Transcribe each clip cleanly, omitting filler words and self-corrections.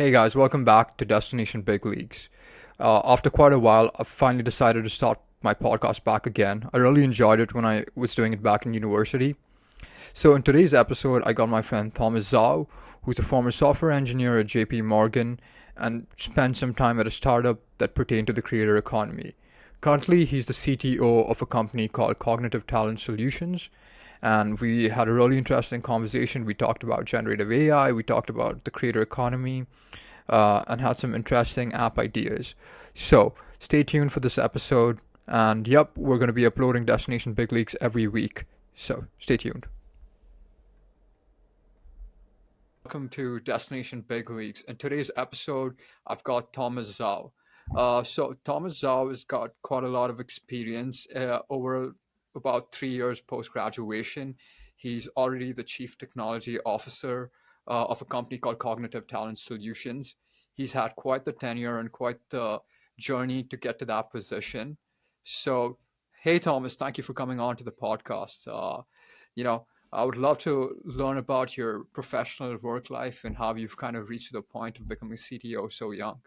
Hey guys, welcome back to Destination Big Leagues. After quite a while, I've finally decided to start my podcast back again. I really enjoyed it when I was doing it back in university. So, in today's episode, I got my friend Thomas Zhao, who's a former software engineer at J.P. Morgan and spent some time at a startup that pertained to the creator economy. Currently, he's the CTO of a company called Cognitive Talent Solutions, and we had a really interesting conversation. We talked about generative AI, we talked about the creator economy, and had some interesting app ideas. So stay tuned for this episode. And yep, we're going to be uploading Destination Big Leagues every week. So stay tuned. Welcome to Destination Big Leagues. In today's episode, I've got Thomas Zhao. So Thomas Zhao has got quite a lot of experience over about 3 years post graduation. He's already the chief technology officer of a company called Cognitive Talent Solutions. He's had quite the tenure and quite the journey to get to that position. So, hey Thomas, thank you for coming on to the podcast. You know, I would love to learn about your professional work life and how you've kind of reached the point of becoming CTO so young.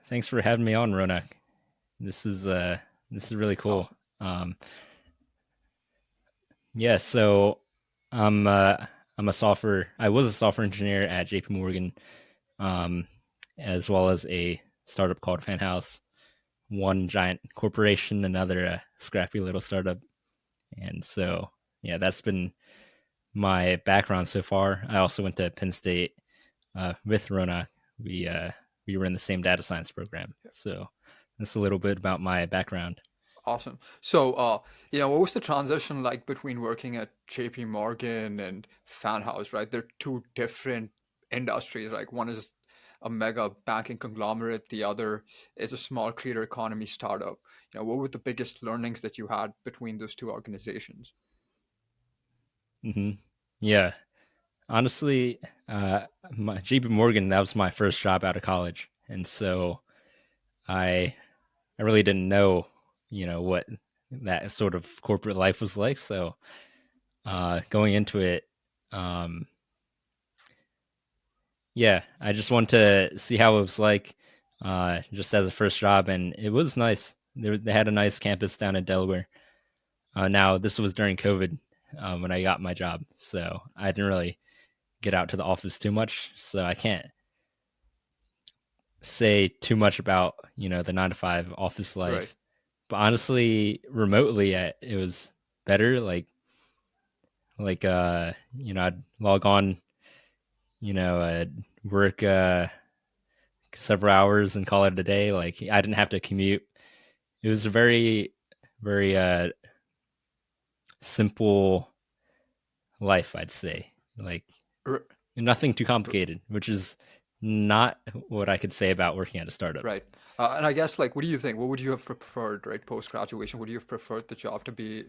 Thanks for having me on, Ronak. This is really cool. Awesome. Yeah, so I'm a software. I was a software engineer at J.P. Morgan, um, as well as a startup called Fanhouse. One giant corporation, another scrappy little startup, and so yeah, that's been my background so far. I also went to Penn State with Ronak. We uh, we were in the same data science program, so that's a little bit about my background. Awesome. So, what was the transition like between working at JP Morgan and Fanhouse, right? They're two different industries. Like one is a mega banking conglomerate, the other is a small creator economy startup. What were the biggest learnings that you had between those two organizations? hmm Yeah, honestly, my J.P. Morgan, that was my first job out of college, and so I I really didn't know, what that sort of corporate life was like. So going into it, um, yeah, I just wanted to see how it was like, just as a first job, and it was nice. They had a nice campus down in Delaware. Now this was during COVID when I got my job, so I didn't really get out to the office too much. So I can't say too much about the 9 to 5 office Right. life, but honestly, remotely it was better. I'd log on, I'd work several hours and call it a day. Like I didn't have to commute. It was a very simple life, I'd say. Like R- nothing too complicated, which is not what I could say about working at a startup. Right. And I guess, like, what do you think? What would you have preferred, right, post graduation? Would you have preferred the job to be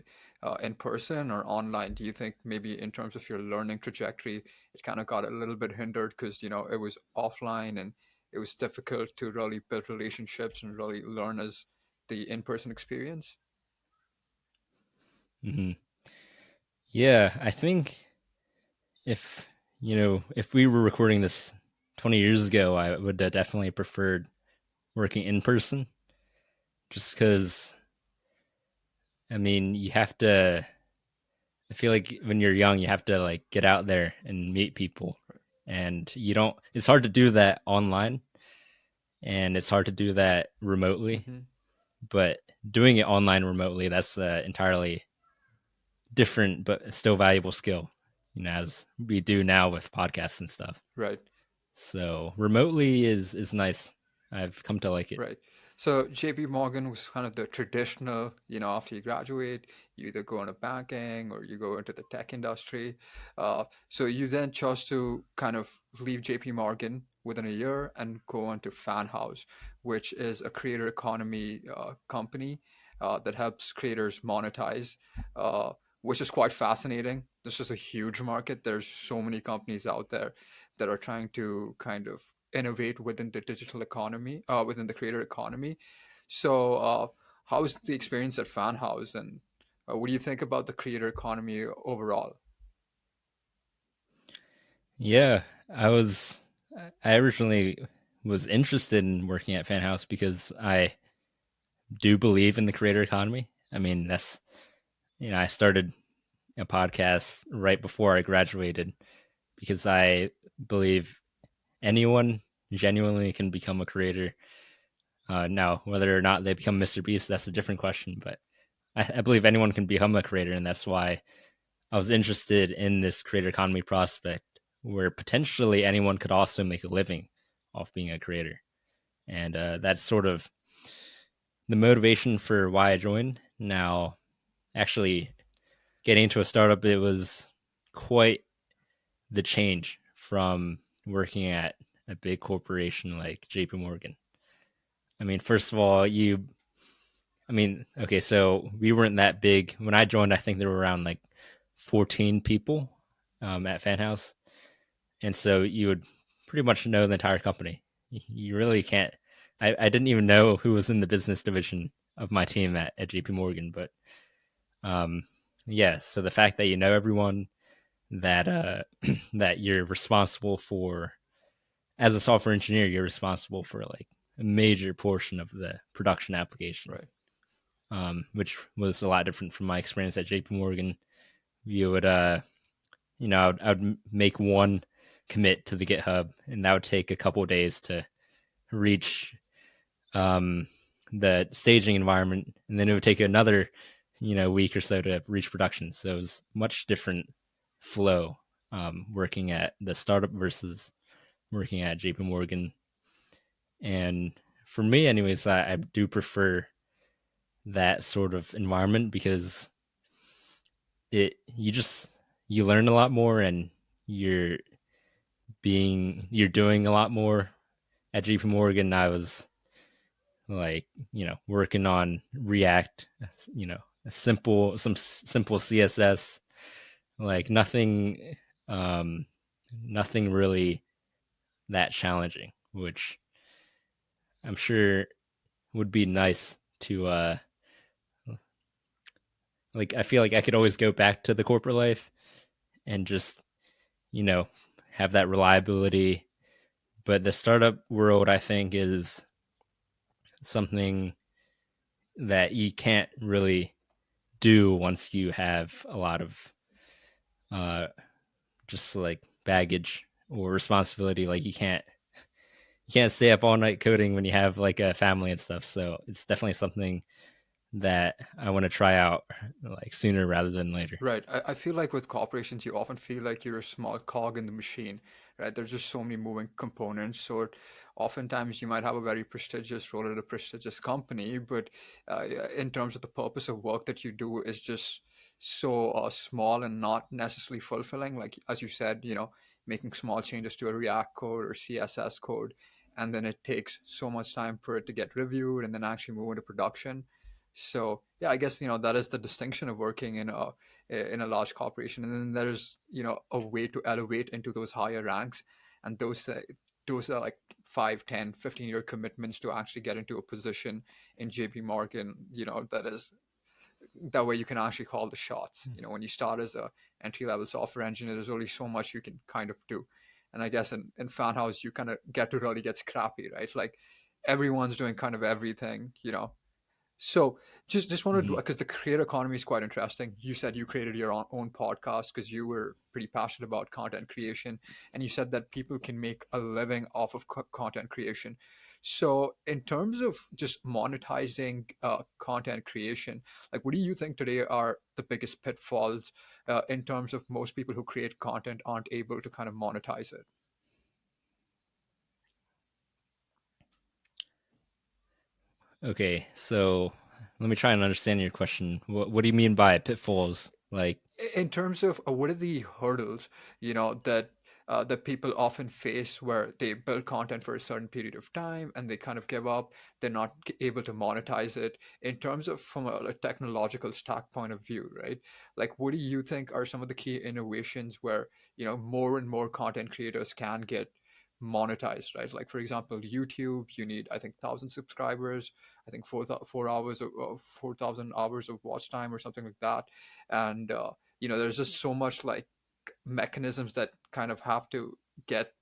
in person or online? Do you think maybe in terms of your learning trajectory, it kind of got a little bit hindered because, it was offline and it was difficult to really build relationships and really learn as the in-person experience? hmm Yeah, I think if if we were recording this 20 years ago, I would have definitely preferred working in person, just because I mean you have to. I feel like when you're young, you have to like get out there and meet people, and you don't. It's hard to do that online, and it's hard to do that remotely. Hmm. But doing it online remotely, that's entirely different, but still valuable skill. As we do now with podcasts and stuff. Right. So remotely is nice. I've come to like it. Right. So JP Morgan was kind of the traditional, after you graduate, you either go into banking or you go into the tech industry. So you then chose to kind of leave JP Morgan within a year and go on to Fanhouse, which is a creator economy company that helps creators monetize, uh, which is quite fascinating. This is a huge market. There's so many companies out there that are trying to kind of innovate within the digital economy, within the creator economy. So, how's the experience at Fanhouse, and what do you think about the creator economy overall? Yeah, I was. I originally was interested in working at Fanhouse because I do believe in the creator economy. I mean, that's I started a podcast right before I graduated because I believe anyone genuinely can become a creator. Now, whether or not they become Mr. Beast, that's a different question. But I believe anyone can become a creator, and that's why I was interested in this creator economy prospect, where potentially anyone could also make a living off being a creator, and that's sort of the motivation for why I joined. Now, actually, getting into a startup, it was quite the change from working at a big corporation like J.P. Morgan. I mean, first of all, okay, so we weren't that big. When I joined, I think there were around like 14 people at Fanhouse. And so you would pretty much know the entire company. You really can't. I didn't even know who was in the business division of my team at JP Morgan, but um, yeah. So the fact that you know everyone, that that you're responsible for as a software engineer, you're responsible for like a major portion of the production application, Right. which was a lot different from my experience at JP Morgan. You would I would make one commit to the GitHub, and that would take a couple of days to reach um, the staging environment, and then it would take another week or so to reach production. So it was much different flow working at the startup versus working at JP Morgan. And for me, anyways, I do prefer that sort of environment because you learn a lot more, and you're you're doing a lot more. At JP Morgan, I was like, working on React, some simple CSS, like um, nothing really that challenging, which I'm sure would be nice to, like, I feel like I could always go back to the corporate life and just, you know, have that reliability. But the startup world, I think, is something that you can't really do once you have a lot of uh, just like baggage or responsibility. Like you can't stay up all night coding when you have like a family and stuff. So it's definitely something that I want to try out like sooner rather than later. Right. I feel like with corporations, you often feel like you're a small cog in the machine, right? There's just so many moving components. So oftentimes you might have a very prestigious role at a prestigious company, but in terms of the purpose of work that you do is just so small and not necessarily fulfilling. Like, as you said, making small changes to a React code or CSS code, and then it takes so much time for it to get reviewed and then actually move into production. So yeah, I guess that is the distinction of working in a large corporation, and then there's a way to elevate into those higher ranks, and those are like 5, 10, 15 year commitments to actually get into a position in JP Morgan. That way you can actually call the shots. When you start as a entry level software engineer, there's only so much you can kind of do. And I guess in Fanhouse you kind of get to really get scrappy, right? Like everyone's doing kind of everything. So just wanted to, Mhm. because the creator economy is quite interesting. You said you created your own podcast because you were pretty passionate about content creation, and you said that people can make a living off of content creation. So in terms of just monetizing content creation, like what do you think today are the biggest pitfalls in terms of most people who create content aren't able to kind of monetize it? Okay, so let me try and understand your question. What do you mean by pitfalls? Like, In terms of what are the hurdles that people often face where they build content for a certain period of time and they kind of give up, they're not able to monetize it in terms of from a technological stack point of view, right? Like what do you think are some of the key innovations where more and more content creators can get monetized, right? Like for example, YouTube, you need I think 1,000 subscribers, I think 4 hours of 4,000 hours of watch time or something like that. And there's just so much like mechanisms that kind of have to get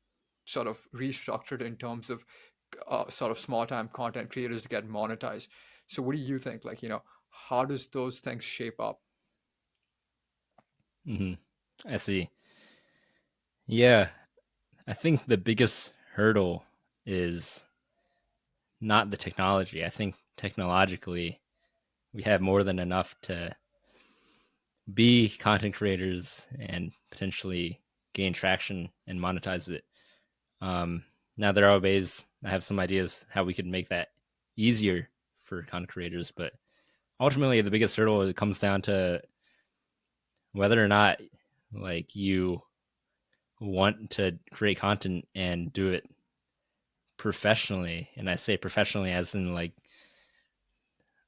sort of restructured in terms of sort of small time content creators to get monetized. So what do you think? Like, how does those things shape up? Hmm. I see. Yeah, I think the biggest hurdle is not the technology. I think technologically we have more than enough to be content creators and potentially gain traction and monetize it. Um, Now there are ways. I have some ideas how we could make that easier for content creators, but ultimately the biggest hurdle it comes down to whether or not like you want to create content and do it professionally. And I say professionally as in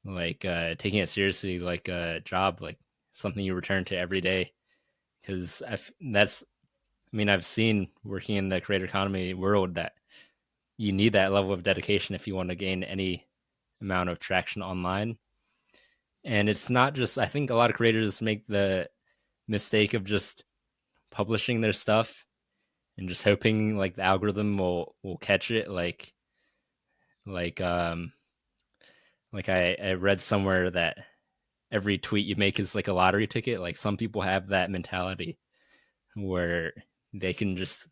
taking it seriously, like a job, like something you return to every day. Because that's, I mean, I've seen working in the creator economy world that you need that level of dedication if you want to gain any amount of traction online. And it's not just, I think a lot of creators make the mistake of just publishing their stuff and just hoping like the algorithm will catch it. Like um I read somewhere that every tweet you make is like a lottery ticket. Like some people have that mentality where they can just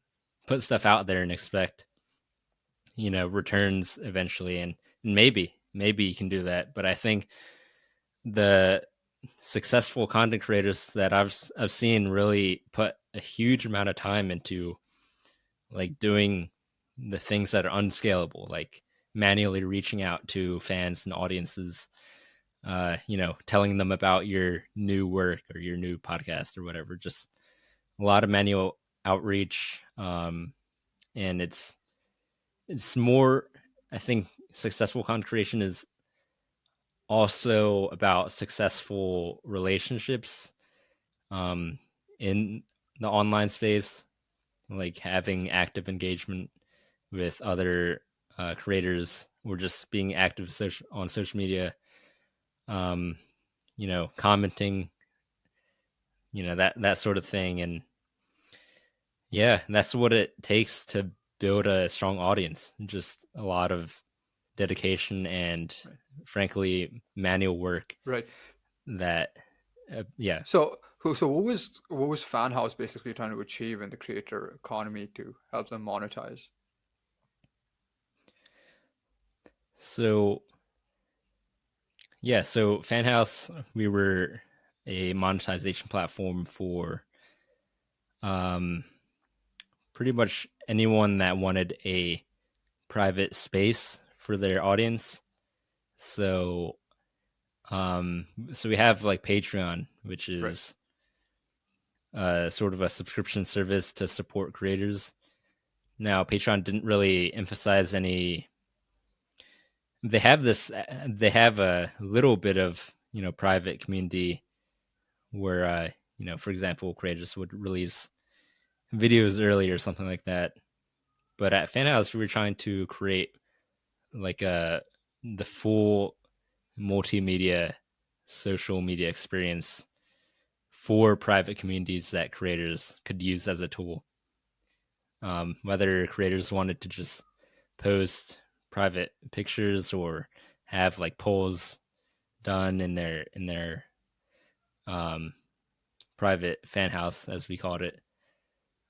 put stuff out there and expect, returns eventually. And maybe you can do that. But I think the successful content creators that I've seen really put a huge amount of time into like doing the things that are unscalable, like manually reaching out to fans and audiences, telling them about your new work or your new podcast or whatever. Just a lot of manual outreach, and it's more. I think successful content creation is also about successful relationships, um, in the online space, like having active engagement with other creators or just being active on social media, um, commenting, that sort of thing. And yeah, that's what it takes to build a strong audience. Just a lot of dedication and, Right. frankly, manual work. Right. That, yeah. So what was Fanhouse basically trying to achieve in the creator economy to help them monetize? So so Fanhouse, we were a monetization platform for um, pretty much anyone that wanted a private space for their audience. So so we have like Patreon, which Right. is sort of a subscription service to support creators. Now, Patreon didn't really emphasize any. They have this. They have a little bit of private community where for example, creators would release videos early or something like that. But at Fanhouse, we were trying to create like the full multimedia social media experience for private communities that creators could use as a tool. Whether creators wanted to just post private pictures or have like polls done in their um, private fan house, as we called it.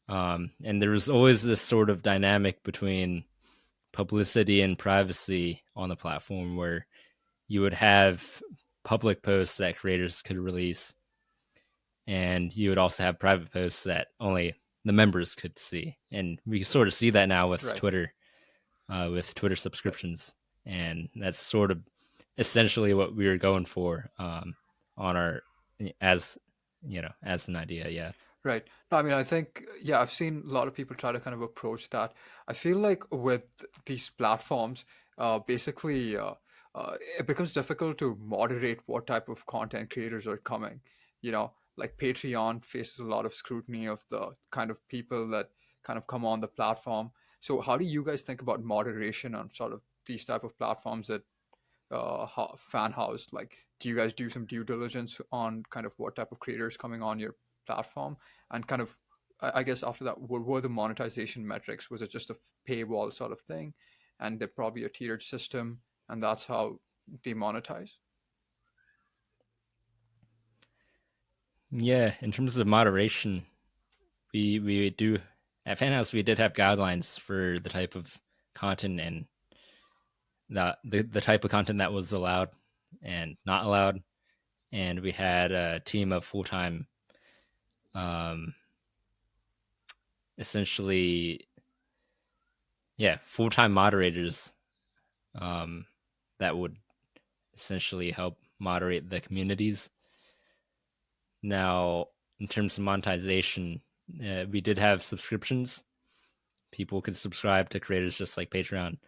And there was always this sort of dynamic between publicity and privacy on the platform where you would have public posts that creators could release, and you would also have private posts that only the members could see. And we sort of see that now Right. with Twitter subscriptions, and that's sort of essentially what we were going for, on our as as an idea. Yeah. Right. No, I mean, I think, yeah, I've seen a lot of people try to kind of approach that. I feel like with these platforms, basically, it becomes difficult to moderate what type of content creators are coming. Like Patreon faces a lot of scrutiny of the kind of people that kind of come on the platform. So how do you guys think about moderation on sort of these type of platforms that fan house? Like, do you guys do some due diligence on kind of what type of creators coming on your platform, and kind of I guess after that, what were the monetization metrics? Was it just a paywall sort of thing, and they're probably a tiered system, and that's how they monetize? Yeah, in terms of moderation, we do at Fanhouse we did have guidelines for the type of content and the type of content that was allowed and not allowed, and we had a team of full time, um, essentially, yeah, full time moderators, um, that would essentially help moderate the communities. Now, in terms of monetization, we did have subscriptions. People could subscribe to creators just like Patreon.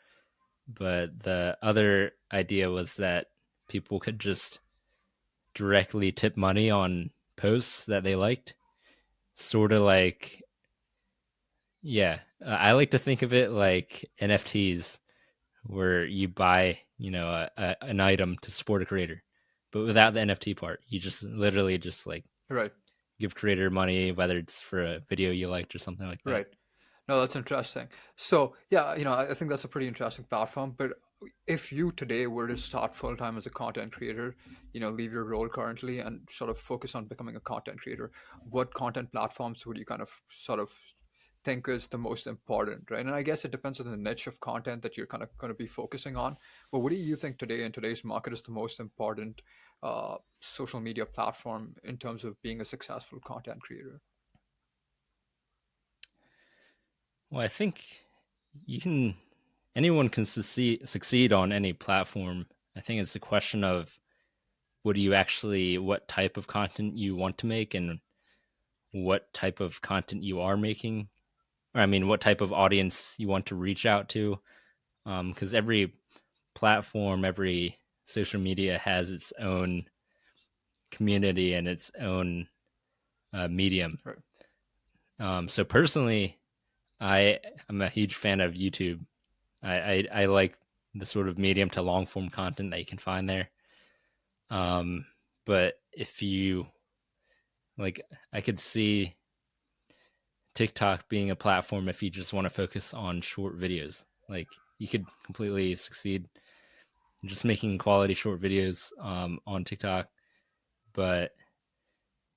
But the other idea was that people could just directly tip money on posts that they liked. Sort of like, yeah, I like to think of it like NFTs, where you buy, an item to support a creator, but without the NFT part. You just literally just like Right. give creator money, whether it's for a video you liked or something like that. Right. No, that's interesting. So, yeah, I think that's a pretty interesting platform. But if you today were to start full time as a content creator, leave your role currently and sort of focus on becoming a content creator, what content platforms would you kind of sort of think is the most important, right? And I guess it depends on the niche of content that you're kind of going to be focusing on. But what do you think today in today's market is the most important social media platform in terms of being a successful content creator? Well, I think you can anyone can succeed on any platform. I think it's a question of what type of content you want to make and what type of content you are making, or I mean, what type of audience you want to reach out to. Because every platform, every social media has its own community and its own medium. Right. So personally, I am a huge fan of YouTube. I like the sort of medium to long form content that you can find there. Um, but if you like, I could see TikTok being a platform if you just want to focus on short videos. Like you could completely succeed just making quality short videos on TikTok. But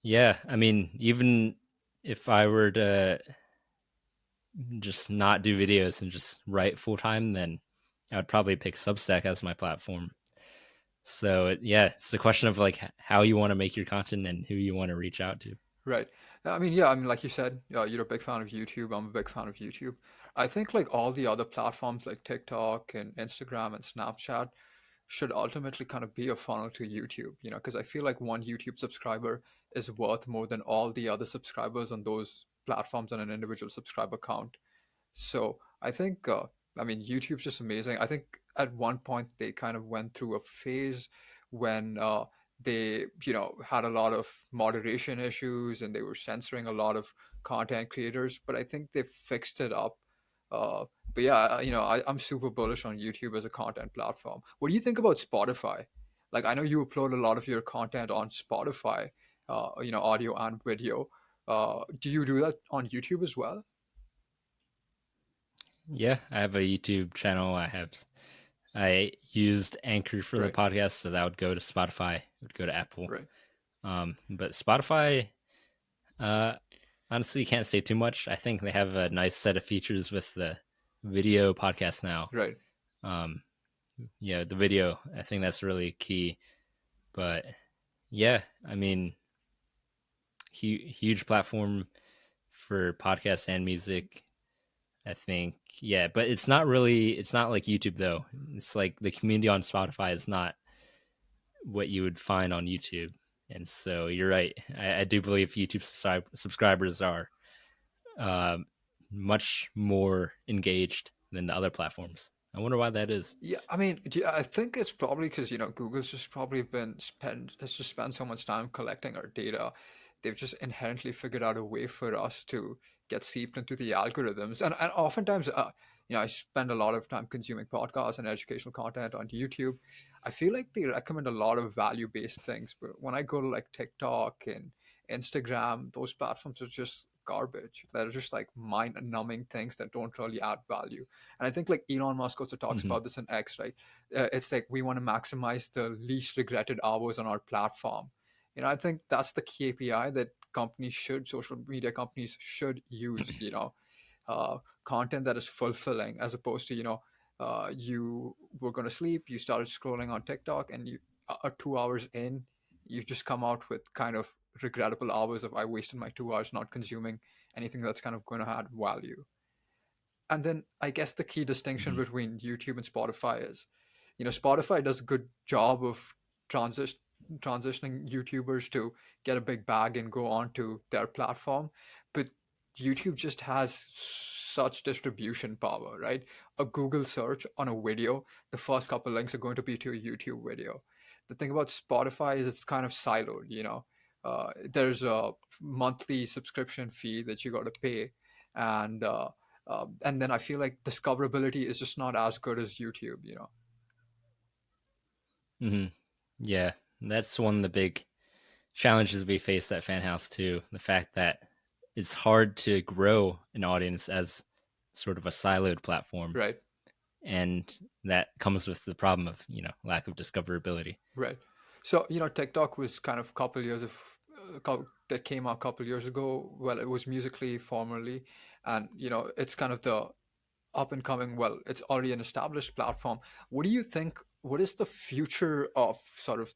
yeah, I mean, even if I were to just not do videos and just write full time, then I would probably pick Substack as my platform. So yeah, it's a question of like how you want to make your content and who you want to reach out to. Right. I mean, yeah, I mean, like you said, you're a big fan of YouTube. I'm a big fan of YouTube. I think like all the other platforms like TikTok and Instagram and Snapchat should ultimately kind of be a funnel to YouTube, because I feel like one YouTube subscriber is worth more than all the other subscribers on those platforms on an individual subscriber count. So I think, I mean, YouTube's just amazing. I think at one point they kind of went through a phase when they, had a lot of moderation issues and they were censoring a lot of content creators, but I think they fixed it up. Uh, but yeah, I'm super bullish on YouTube as a content platform. What do you think about Spotify? Like, I know you upload a lot of your content on Spotify, audio and video. Do you do that on YouTube as well? Yeah, I have a YouTube channel. I used Anchor for the Right, podcast, so that would go to Spotify, it would go to Apple. right, But Spotify, uh, honestly, can't say too much. I think they have a nice set of features with the video podcast now. right. Um, yeah, the video, I think that's really key. But yeah, I mean, huge platform for podcasts and music. I think, yeah, but it's not like YouTube though. It's like the community on Spotify is not what you would find on YouTube. And so you're right. I do believe YouTube subscribers are um, much more engaged than the other platforms. I wonder why that is. Yeah, I mean, yeah, I think it's probably because, Google's just probably been spent has just spent so much time collecting our data. They've just inherently figured out a way for us to get seeped into the algorithms. And oftentimes, I spend a lot of time consuming podcasts and educational content on YouTube. I feel like they recommend a lot of value-based things, but when I go to like TikTok and Instagram, those platforms are just garbage, that are just like mind numbing things that don't really add value. And I think like Elon Musk also talks Hmm. about this in X, right? It's like we want to maximize the least regretted hours on our platform. I think that's the KPI that social media companies should use. Content that is fulfilling, as opposed to you were going to sleep, you started scrolling on TikTok, and you 2 hours in, you've just come out with kind of regrettable hours of I wasted my 2 hours not consuming anything that's kind of going to add value. And then I guess the key distinction Hmm. between YouTube and Spotify is, Spotify does a good job of transition transitioning YouTubers to get a big bag and go on to their platform, but YouTube just has such distribution power, right? A Google search on a video, the first couple links are going to be to a YouTube video. The thing about Spotify is it's kind of siloed, there's a monthly subscription fee that you got to pay, and and then I feel like discoverability is just not as good as YouTube. Hmm. Yeah, that's one of the big challenges we face at Fanhouse too. The fact that it's hard to grow an audience as sort of a siloed platform, Right, and that comes with the problem of lack of discoverability. right. So TikTok was kind of a couple years of that came out a couple years ago. Well, it was Musically formerly, and it's kind of the up and coming. Well, it's already an established platform. What do you think? What is the future of sort of,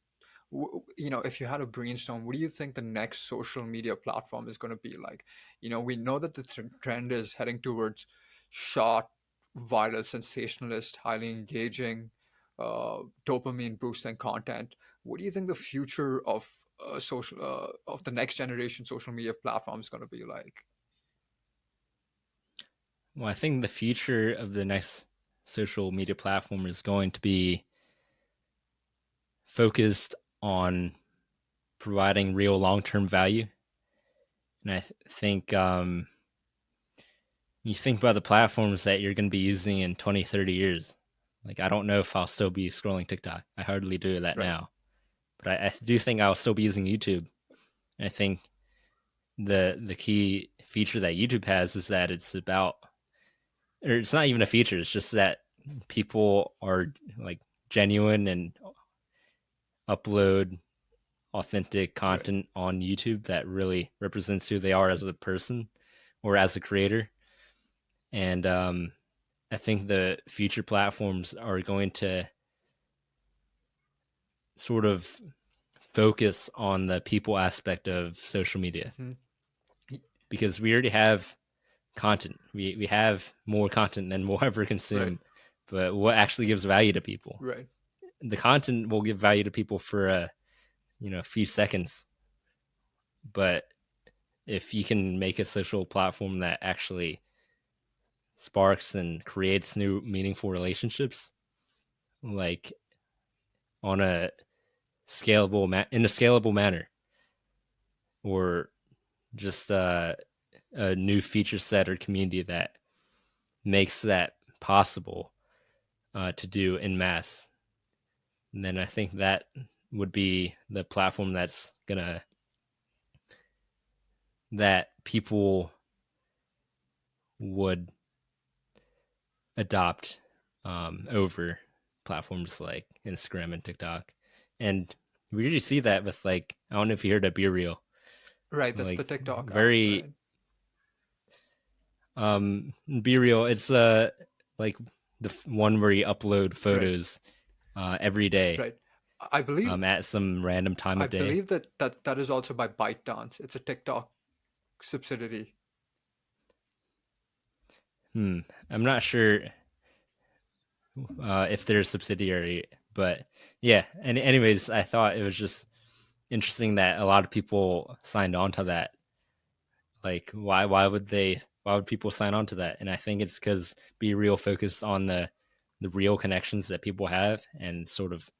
if you had a brainstorm, what do you think the next social media platform is going to be like? We know that the trend is heading towards short, viral, sensationalist, highly engaging, dopamine boosting content. What do you think the future of the next generation social media platform is going to be like? Well, I think the future of the next social media platform is going to be focused on providing real long-term value. And think you think about the platforms that you're going to be using in 20, 30 years. Like, I don't know if I'll still be scrolling TikTok. I hardly do that Right. now. But I do think I'll still be using YouTube. And I think the key feature that YouTube has is that it's about, or it's not even a feature, it's just that people are like genuine and upload authentic Right. content on YouTube that really represents who they are as a person or as a creator. And I think the future platforms are going to sort of focus on the people aspect of social media Hmm. because we already have content. We have more content than we'll ever Right. consume. But what actually gives value to people? Right. The content will give value to people for a few seconds. But if you can make a social platform that actually sparks and creates new meaningful relationships, like on a in a scalable manner, or just a new feature set or community that makes that possible to do in mass, then I think that would be the platform that people would adopt over platforms like Instagram and TikTok. And we really see that with, like, I don't know if you heard of Be Real, Right. That's the like TikTok app. very Right. Be Real. It's like the one where you upload Right. photos every day Right. I believe at some random time I of day. believe that is also by ByteDance. It's a TikTok subsidiary. Hmm. I'm not sure if they're a subsidiary, but yeah. And anyways, I thought it was just interesting that a lot of people signed on to that. Like, why would people sign on to that? And I think it's because Be Real focused on the real connections that people have and sort of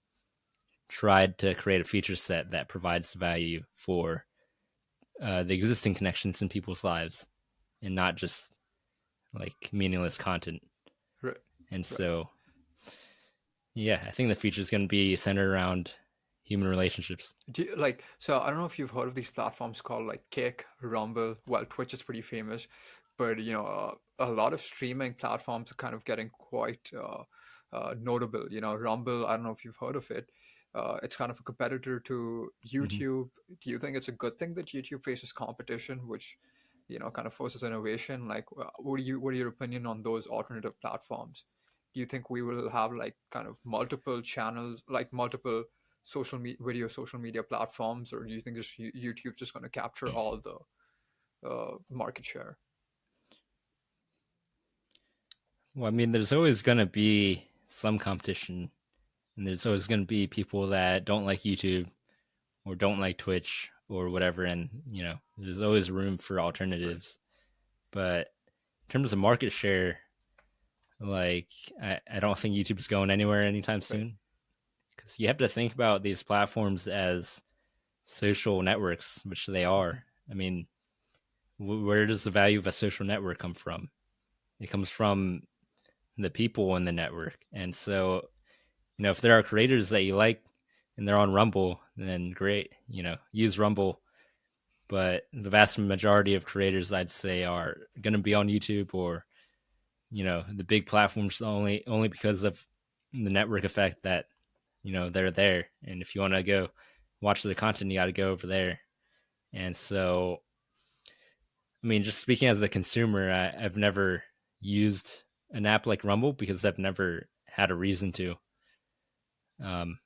tried to create a feature set that provides value for the existing connections in people's lives and not just like meaningless content. Right. And Right. so, yeah, I think the feature is going to be centered around human relationships. So I don't know if you've heard of these platforms called like Kick, Rumble. Well, Twitch is pretty famous, but a lot of streaming platforms are kind of getting quite notable. Rumble. I don't know if you've heard of it. It's kind of a competitor to Hmm. YouTube. Do you think it's a good thing that YouTube faces competition, which kind of forces innovation? Like, what are your opinion on those alternative platforms? Do you think we will have like kind of multiple channels, like multiple social media platforms, or do you think just YouTube's just going to capture all the market share? Well, I mean, there's always going to be some competition, and there's always going to be people that don't like YouTube or don't like Twitch or whatever, and there's always room for Right. alternatives. But in terms of market share, like I don't think YouTube's going anywhere anytime Right. soon because you have to think about these platforms as social networks, which they Hmm. are. I mean, where does the value of a social network come from? It comes from the people in the network. And so, if there are creators that you like and they're on Rumble, then great, use Rumble. But the vast majority of creators, I'd say, are going to be on YouTube or, the big platforms only because of the network effect that, they're there. And if you want to go watch the content, you got to go over there. And so, I mean, just speaking as a consumer, I've never used an app like Rumble because I've never had a reason to. Um,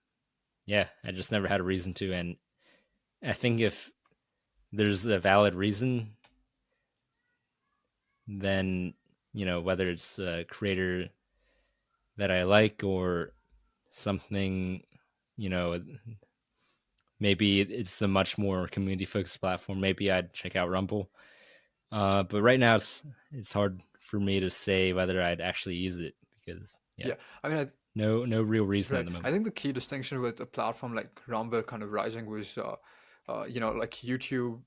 yeah, I just never had a reason to, and I think if there's a valid reason, then whether it's a creator that I like or something, you know, maybe it's a much more community focused platform. Maybe I'd check out Rumble. But right now it's hard for me to say whether I'd actually use it because yeah, Yeah, I mean, no real reason at right. the I moment. think the key distinction with a platform like Rumble kind of rising was, like YouTube,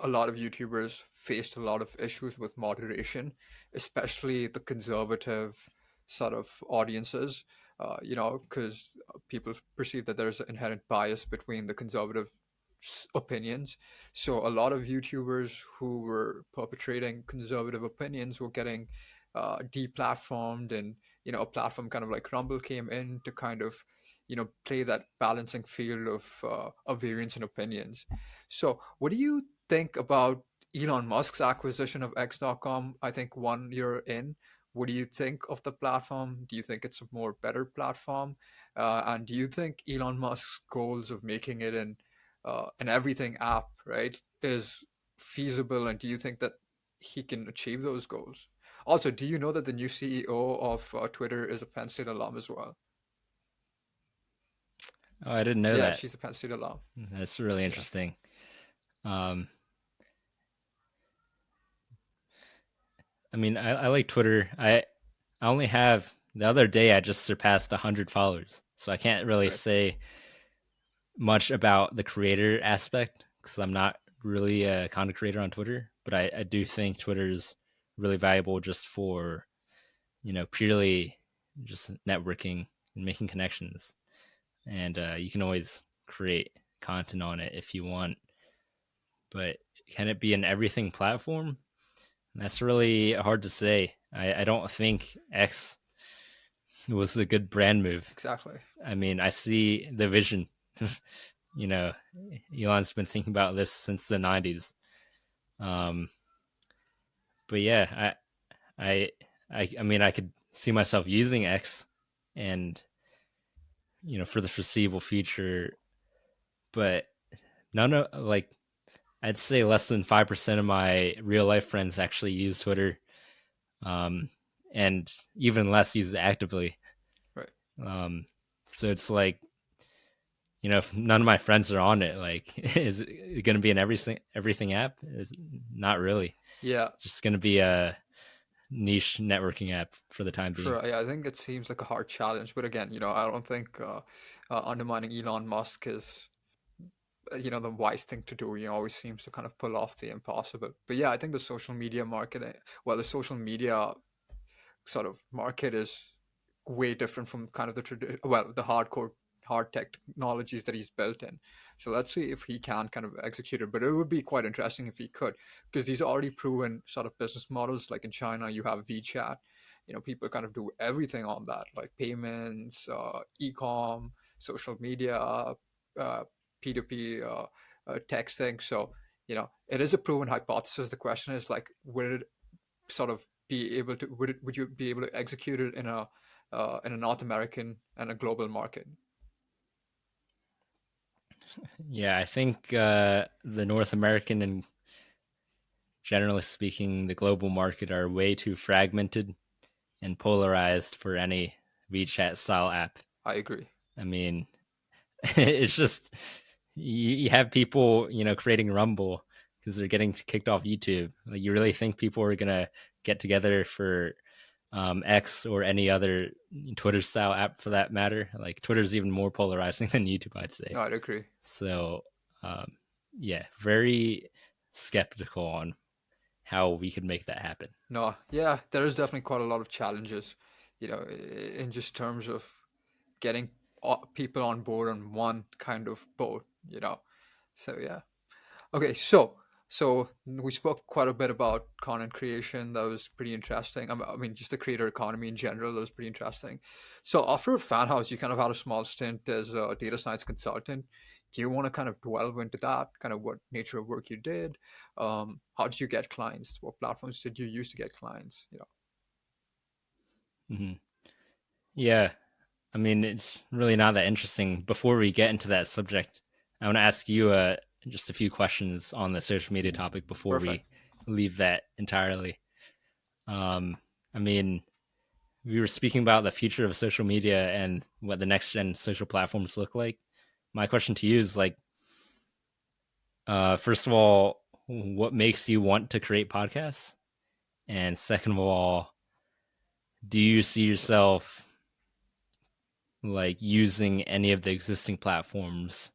a lot of YouTubers faced a lot of issues with moderation, especially the conservative sort of audiences, because people perceive that there's an inherent bias between the conservative opinions. So a lot of YouTubers who were perpetrating conservative opinions were getting deplatformed, and a platform kind of like Rumble came in to kind of play that balancing field of variance and opinions. So what do you think about Elon Musk's acquisition of X.com? I think 1 year in, what do you think of the platform? Do you think it's a more better platform, and do you think Elon Musk's goals of making it an everything app, right, is feasible, and do you think that he can achieve those goals? Also, do you know that the new CEO of Twitter is a Penn State alum as well? Oh, I didn't know Yeah, that. she's a Penn State alum. That's really Yeah, interesting. Um, I mean, I like Twitter. I only have the other day I just surpassed 100 followers, so I can't really right. say much about the creator aspect because I'm not really a content creator on Twitter. But I do think Twitter is really valuable just for purely just networking and making connections, and you can always create content on it if you want. But can it be an everything platform? That's really hard to say. I don't think X was a good brand move. Exactly. I mean, I see the vision. you know, Elon's been thinking about this since the '90s. Um, but yeah, I mean, I could see myself using X, and for the foreseeable future. But none of like I'd say less than 5% of my real life friends actually use Twitter, um, and even less use it actively. Right. Um, so it's like if none of my friends are on it, like, is it going to be an everything app? Is not really. Yeah, It's just going to be a niche networking app for the time being. sure. Yeah, I think it seems like a hard challenge, but again, I don't think undermining Elon Musk is the wise thing to do. He always seems to kind of pull off the impossible. But yeah, I think the social media market, well, the social media sort of market is way different from kind of the the hardcore hard technologies that he's built in. So let's see if he can kind of execute it. But it would be quite interesting if he could, because these are already proven sort of business models. Like in China, you have WeChat. People kind of do everything on that, like payments, e-com, social media, P2P, texting. So it is a proven hypothesis. The question is like, would it sort of be able to would you be able to execute it in a North American and a global market? Yeah, I think the North American and generally speaking, the global market are way too fragmented and polarized for any WeChat style app. I agree. I mean, it's just you have people, creating Rumble because they're getting kicked off YouTube. Like, you really think people are gonna get together for X or any other Twitter style app for that matter? Like, Twitter's even more polarizing than YouTube, I'd say. No, I'd agree. So, um, yeah, very skeptical on how we could make that happen. No, yeah, there is definitely quite a lot of challenges, in just terms of getting people on board on one kind of boat. So yeah. Okay, so we spoke quite a bit about content creation. That was pretty interesting. I mean, just the creator economy in general, that was pretty interesting. So after Fanhouse, you kind of had a small stint as a data science consultant. Do you want to kind of delve into that, kind of what nature of work you did? How did you get clients? What platforms did you use to get clients? Hmm. Yeah, I mean, it's really not that interesting. Before we get into that subject, I want to ask you just a few questions on the social media topic before Perfect. we leave that entirely. I mean, we were speaking about the future of social media and what the next gen social platforms look like. My question to you is like, first of all, what makes you want to create podcasts? And second of all, do you see yourself like using any of the existing platforms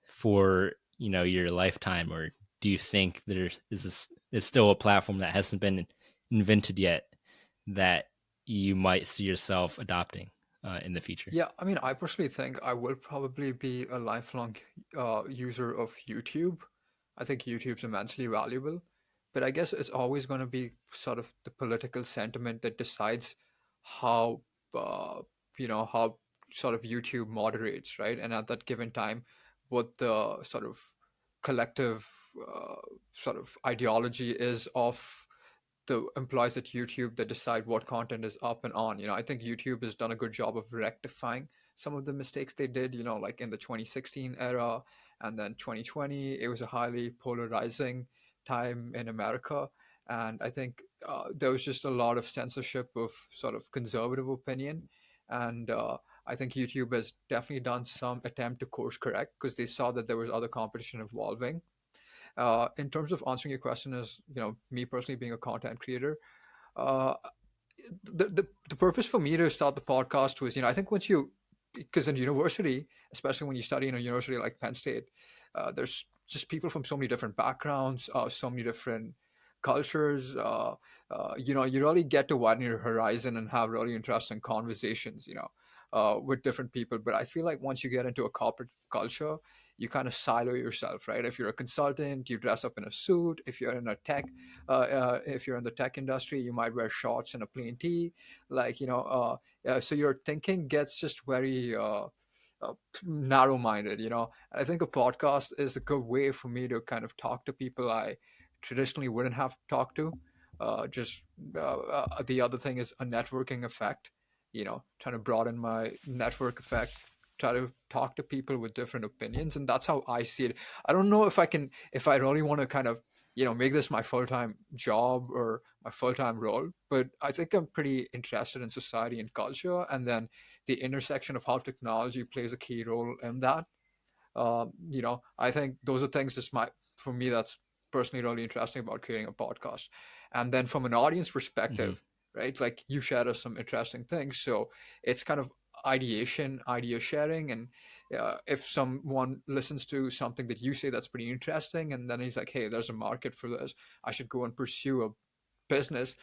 for your lifetime, or do you think is still a platform that hasn't been invented yet that you might see yourself adopting in the future? Yeah, I mean, I personally think I will probably be a lifelong user of YouTube. I think YouTube's immensely valuable, but I guess it's always going to be sort of the political sentiment that decides how, uh, how sort of YouTube moderates, right? And at that given time, what the sort of collective uh, sort of ideology is of the employees at YouTube that decide what content is up and on. I think YouTube has done a good job of rectifying some of the mistakes they did, like in the 2016 era and then 2020. It was a highly polarizing time in America. And I think there was just a lot of censorship of sort of conservative opinion. And I think YouTube has definitely done some attempt to course correct because they saw that there was other competition evolving. In terms of answering your question, is me personally being a content creator, uh, the purpose for me to start the podcast was, I think once you, because in university, especially when you study in a university like Penn State, there's just people from so many different backgrounds, so many different cultures. You really get to widen your horizon and have really interesting conversations, with different people. But I feel like once you get into a corporate culture, you kind of silo yourself, right? If you're a consultant, you dress up in a suit. If you're in the tech industry, you might wear shorts and a plain tee, like so your thinking gets just very uh, narrow-minded. I think a podcast is a good way for me to kind of talk to people I traditionally wouldn't have talked to. Just The other thing is a networking effect. Trying to broaden my network effect, try to talk to people with different opinions, and that's how I see it. I don't know if I really want to kind of make this my full-time job or my full-time role, but I think I'm pretty interested in society and culture, and then the intersection of how technology plays a key role in that. I think those are things just for me, that's personally really interesting about creating a podcast. And then from an audience Hmm. perspective, right, like you shared us some interesting things, so it's kind of ideation, idea sharing. And if someone listens to something that you say that's pretty interesting, and then he's like, hey, there's a market for this, I should go and pursue a business,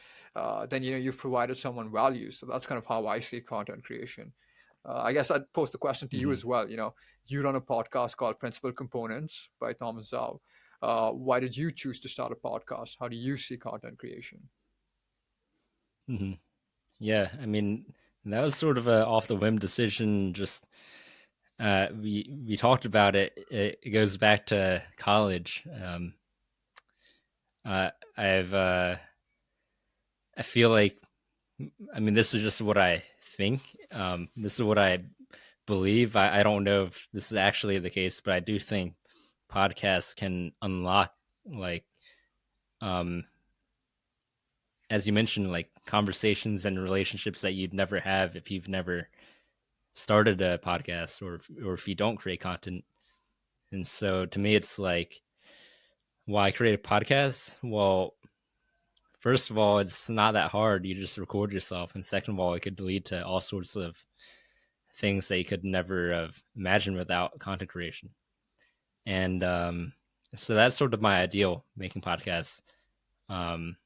then you've provided someone value. So that's kind of how I see content creation. I guess I'd pose the question to you Hmm. as well. You run a podcast called Principal Components by Thomas Zhao. Why did you choose to start a podcast? How do you see content creation? Hmm. Yeah, I mean, that was sort of a off the whim decision. Just we talked about it. It goes back to college. Uh, I've I feel like, I mean, this is just what I think. This is what I believe. I don't know if this is actually the case, but I do think podcasts can unlock, like, um, as you mentioned, like conversations and relationships that you'd never have if you've never started a podcast, or if you don't create content. And so to me, it's like, why create a podcast? Well, first of all, it's not that hard. You just record yourself, and second of all, it could lead to all sorts of things that you could never have imagined without content creation. And so that's sort of my ideal, making podcasts. Um,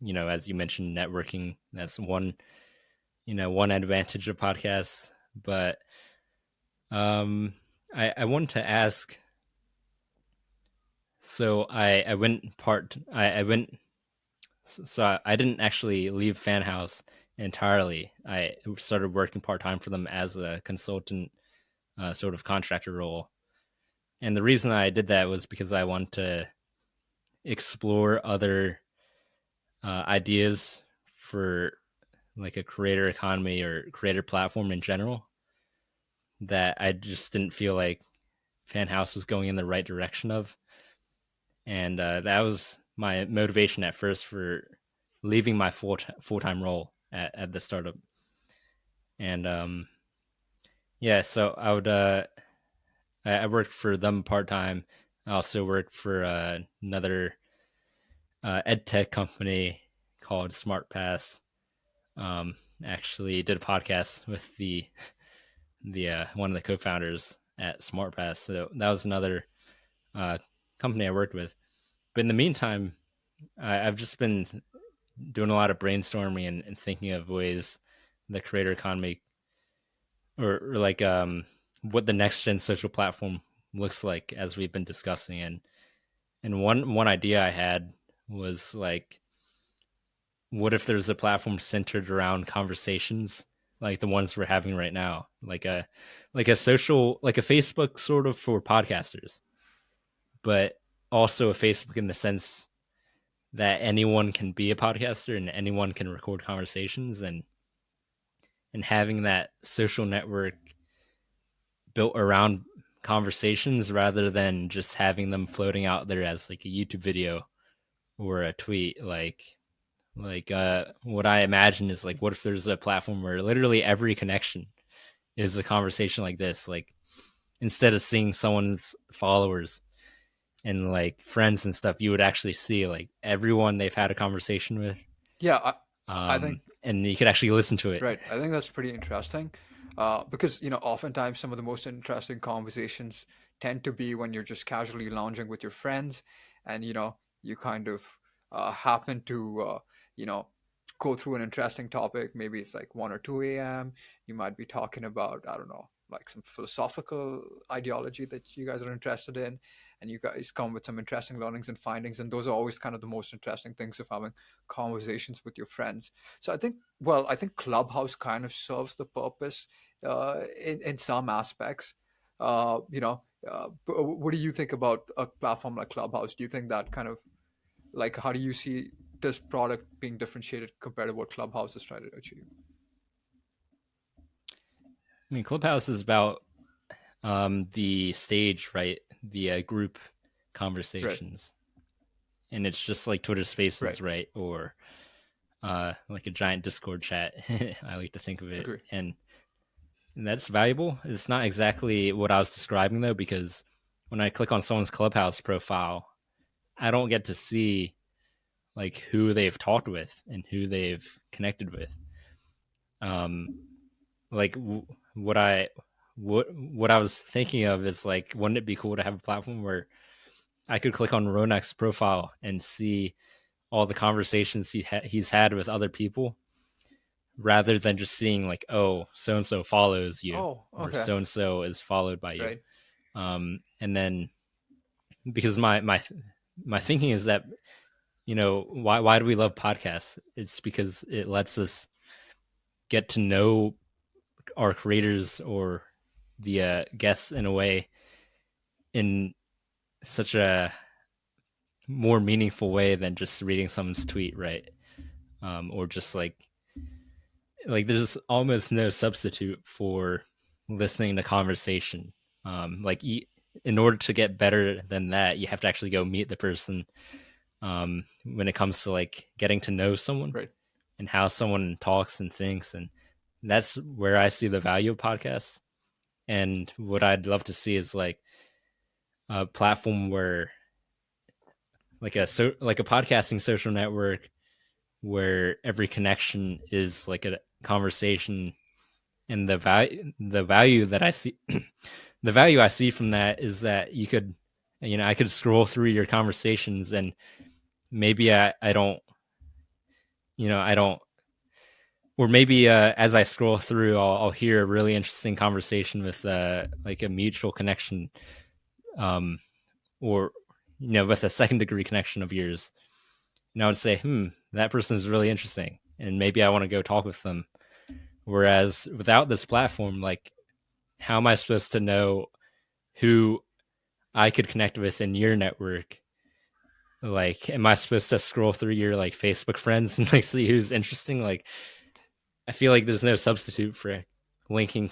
as you mentioned, networking, that's one advantage of podcasts. But um, I wanted to ask, so I went part, I went, so I didn't actually leave Fanhouse entirely. I started working part time for them as a consultant, sort of contractor role. And the reason I did that was because I wanted to explore other ideas for like a creator economy or creator platform in general, that I just didn't feel like Fanhouse was going in the right direction of. And that was my motivation at first for leaving my full time role at the startup. And yeah, so I worked for them part time. I also worked for another ed tech company called SmartPass. Um, Actually did a podcast with the one of the co-founders at SmartPass. So that was another uh, company I worked with. But in the meantime, I've just been doing a lot of brainstorming and thinking of ways the creator economy, or like what the next gen social platform looks like, as we've been discussing. And one idea I had was like, what if there's a platform centered around conversations like the ones we're having right now, like a social, like a Facebook sort of for podcasters, but also a Facebook in the sense that anyone can be a podcaster and anyone can record conversations, and having that social network built around conversations rather than just having them floating out there as like a YouTube video or a tweet. What I imagine is, like, what if there's a platform where literally every connection is a conversation like this? Like, instead of seeing someone's followers and like friends and stuff, you would actually see like everyone they've had a conversation with. Yeah, I think And you could actually listen to it. right. I think that's pretty interesting, because oftentimes some of the most interesting conversations tend to be when you're just casually lounging with your friends, and you kind of happen to you know go through an interesting topic. Maybe it's like 1 or 2 a.m. You might be talking about, I don't know, like some philosophical ideology that you guys are interested in, and you guys come with some interesting learnings and findings, and those are always kind of the most interesting things of having conversations with your friends. So I think Clubhouse kind of serves the purpose in some aspects. What do you think about a platform like Clubhouse? Do you think that kind of, like, how do you see this product being differentiated compared to what Clubhouse is trying to achieve? I mean, Clubhouse is about the stage, right? The group Right, conversations, and it's just like Twitter right. Spaces, right? Or like a giant Discord chat. I like to think of it, Agree. and that's valuable. It's not exactly what I was describing though, because when I click on someone's Clubhouse profile, I don't get to see like who they've talked with and who they've connected with. Um, like what I what I was thinking of is, like, wouldn't it be cool to have a platform where I could click on Ronak's profile and see all the conversations he's had with other people, rather than just seeing like, oh, so and so follows you Oh, or okay. so and so is followed by you. Right. And then because my thinking is that, why do we love podcasts? It's because it lets us get to know our creators or the guests in a way, in such a more meaningful way than just reading someone's tweet, right? Or just like there's almost no substitute for listening to conversation. Like in order to get better than that, you have to actually go meet the person. When it comes to like getting to know someone Right. and how someone talks and thinks, and that's where I see the value of podcasts. And what I'd love to see is like a platform where like a podcasting social network where every connection is like a conversation, and the value that I see the value I see from that is that I could scroll through your conversations, and maybe I don't, I don't, or maybe as I scroll through, I'll hear a really interesting conversation with like a mutual connection, um, or with a second degree connection of yours, and I would say, that person is really interesting, and maybe I want to go talk with them. Whereas without this platform, like, how am I supposed to know who I could connect with in your network? Like, am I supposed to scroll through your like Facebook friends and like see who's interesting? Like, I feel like there's no substitute for linking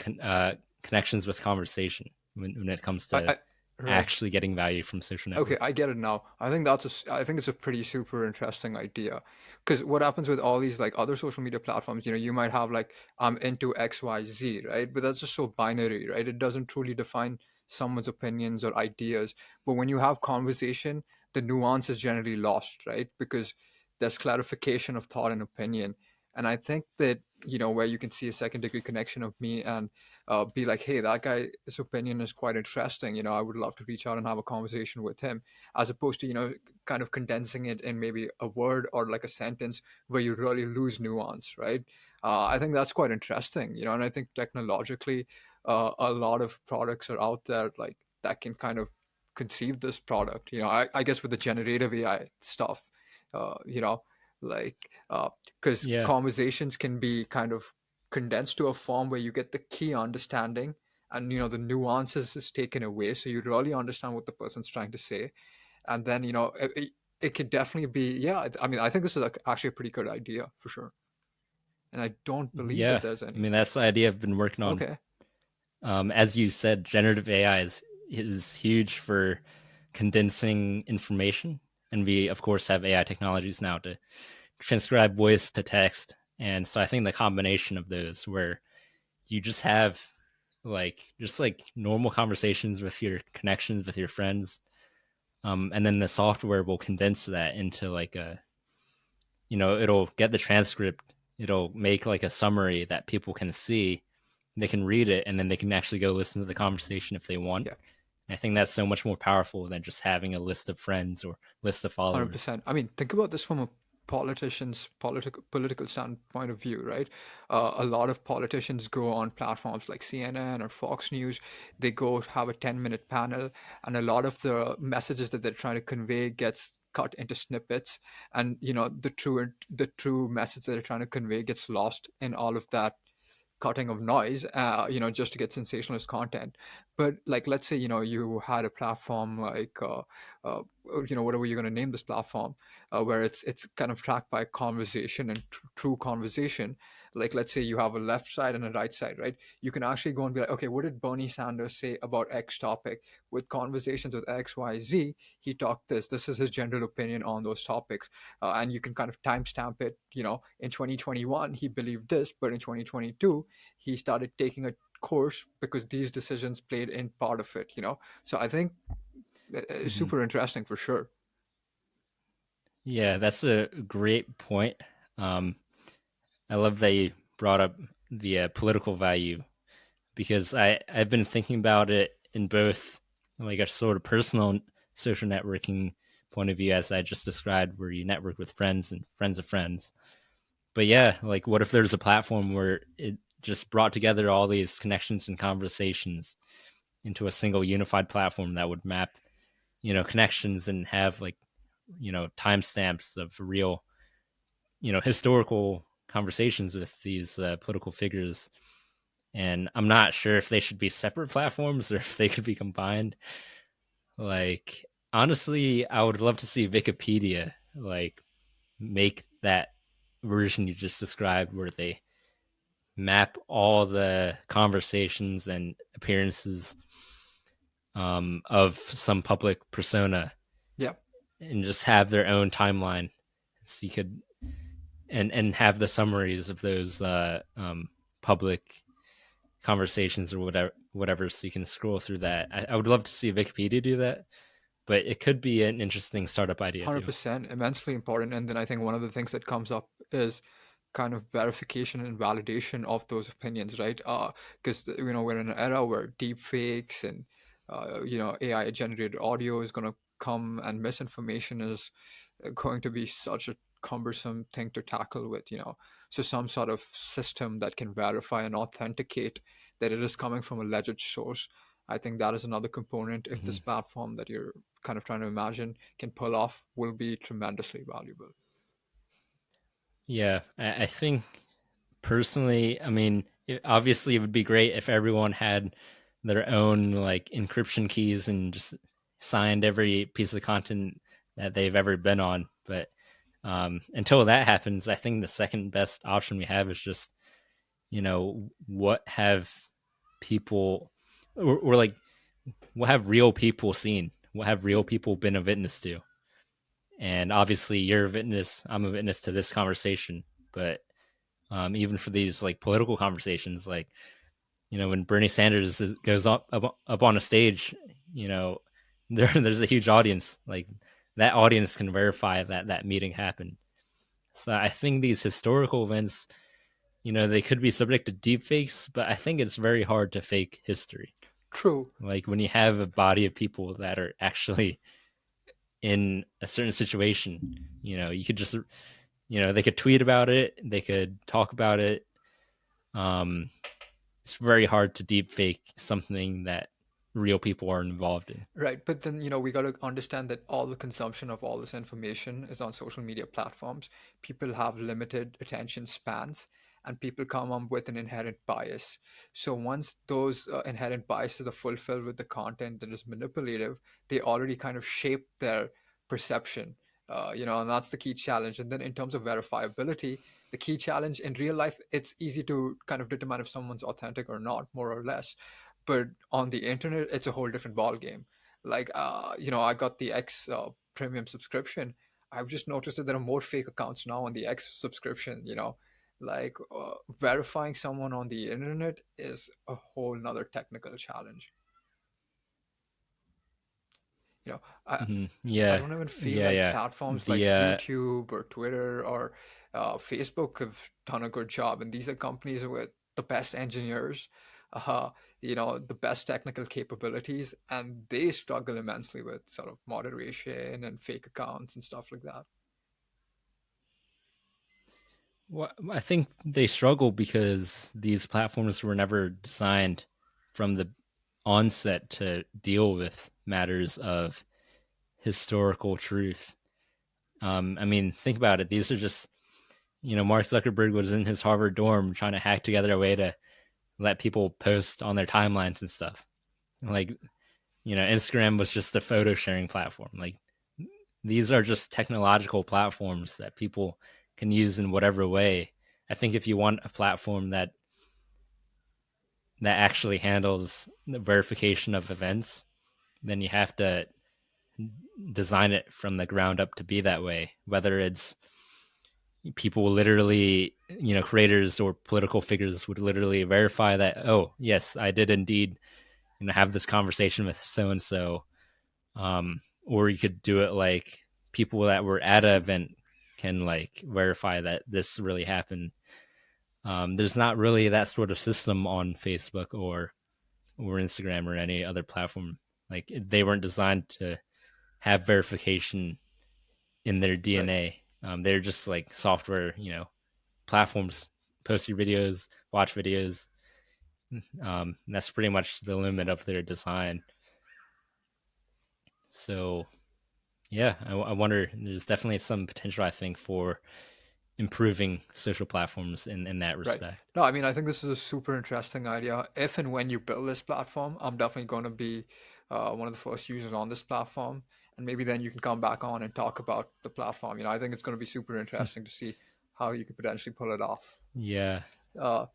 connections with conversation when it comes to I right. actually getting value from social Okay, I networks. get it now. I think it's a pretty super interesting idea. Because what happens with all these like other social media platforms, you might have like I'm into XYZ, right? But that's just so binary, right? It doesn't truly define someone's opinions or ideas. But when you have conversation, the nuance is generally lost, right? Because there's clarification of thought and opinion. And I think that, where you can see a second degree connection of me and be like, hey, that guy's opinion is quite interesting. I would love to reach out and have a conversation with him, as opposed to, kind of condensing it in maybe a word or like a sentence where you really lose nuance, right? I think that's quite interesting, and I think technologically, a lot of products are out there like that can kind of conceive this product. I guess with the generative AI stuff, you know, like, because Yeah, conversations can be kind of condensed to a form where you get the key understanding, and the nuances is taken away, so you really understand what the person's trying to say. And then it could definitely be, yeah, I mean, I think this is actually a pretty good idea for sure, and I don't believe yeah. that there's I any. mean, that's the idea I've been working on. Okay. As you said, generative AI is huge for condensing information, and we of course have AI technologies now to transcribe voice to text. And so I think the combination of those, where you just have like normal conversations with your connections with your friends, and then the software will condense that into like it'll get the transcript, it'll make like a summary that people can see, they can read it, and then they can actually go listen to the conversation if they want. Yeah. And I think that's so much more powerful than just having a list of friends or list of followers. 100%. I mean, think about this from a politician's political standpoint of view, right? A lot of politicians go on platforms like CNN or Fox News. They go have a 10-minute panel, and a lot of the messages that they're trying to convey gets cut into snippets, and the true message that they're trying to convey gets lost in all of that cutting of noise, just to get sensationalist content. But like, let's say, you had a platform like, uh, whatever you're going to name this platform, where it's kind of tracked by conversation and true conversation. Like, let's say you have a left side and a right side, right? You can actually go and be like, okay, what did Bernie Sanders say about X topic? With conversations with XYZ, he talked this. This is his general opinion on those topics. And you can kind of timestamp it. In 2021, he believed this, but in 2022, he started taking a course because these decisions played in part of it. So I think it's Mhm. super interesting for sure. Yeah, that's a great point. Um, I love that you brought up the political value, because I've been thinking about it in both like a sort of personal social networking point of view, as I just described, where you network with friends and friends of friends, but yeah, like what if there's a platform where it just brought together all these connections and conversations into a single unified platform that would map, connections and have like, timestamps of real, historical conversations with these political figures. And I'm not sure if they should be separate platforms or if they could be combined. Like, honestly, I would love to see Wikipedia like make that version you just described where they map all the conversations and appearances of some public persona Yeah, and just have their own timeline. So you could and have the summaries of those public conversations or whatever, so you can scroll through that. I would love to see Wikipedia do that, but it could be an interesting startup idea too. 100%, immensely important. And then I think one of the things that comes up is kind of verification and validation of those opinions, right? Because we're in an era where deep fakes and AI generated audio is going to come, and misinformation is going to be such a cumbersome thing to tackle with, so some sort of system that can verify and authenticate that it is coming from a legit source. I think that is another component. If Mm-hmm. this platform that you're kind of trying to imagine can pull off, will be tremendously valuable. Yeah, I think personally, I mean, obviously it would be great if everyone had their own like encryption keys and just signed every piece of content that they've ever been on. But until that happens, I think the second best option we have is just, what have people, or like, what have real people seen? What have real people been a witness to? And obviously, you're a witness. I'm a witness to this conversation. But even for these like political conversations, like, when Bernie Sanders goes up on a stage, you know, there's a huge audience. Like that audience can verify that that meeting happened. So I think these historical events, they could be subject to deepfakes, but I think it's very hard to fake history. True. Like when you have a body of people that are actually in a certain situation, you could just, they could tweet about it, they could talk about it. Um, it's very hard to deep fake something that real people are involved in. Right, but then we got to understand that all the consumption of all this information is on social media platforms. People have limited attention spans, and people come up with an inherent bias. So once those inherent biases are fulfilled with the content that is manipulative, they already kind of shape their perception. And that's the key challenge. And then in terms of verifiability, the key challenge in real life, it's easy to kind of determine if someone's authentic or not, more or less. But on the internet, it's a whole different ball game. Like I got the X premium subscription. I've just noticed that there are more fake accounts now on the X subscription. Like verifying someone on the internet is a whole nother technical challenge. you know i I Yeah, don't even feel yeah, like yeah. platforms like The YouTube or Twitter or Facebook have done a good job, and these are companies with the best engineers, uh, the best technical capabilities, and they struggle immensely with sort of moderation and fake accounts and stuff like that. Well, I think they struggle because these platforms were never designed from the onset to deal with matters of historical truth. I mean, think about it. These are just, Mark Zuckerberg was in his Harvard dorm trying to hack together a way to let people post on their timelines and stuff. Like, Instagram was just a photo sharing platform. Like, these are just technological platforms that people can use in whatever way. I think if you want a platform that actually handles the verification of events, then you have to design it from the ground up to be that way. Whether it's people literally, creators or political figures would literally verify that, oh, yes, I did indeed, have this conversation with so and so. Or you could do it like people that were at an event can like verify that this really happened. There's not really that sort of system on Facebook or Instagram or any other platform. Like they weren't designed to have verification in their Right. DNA. They're just like software, platforms, post your videos, watch videos. That's pretty much the limit of their design. So yeah, I wonder. There's definitely some potential, I think, for improving social platforms in that Right. respect. No, I mean, I think this is a super interesting idea. If and when you build this platform, I'm definitely going to be one of the first users on this platform. And maybe then you can come back on and talk about the platform. I think it's going to be super interesting to see how you could potentially pull it off. Yeah. Uh,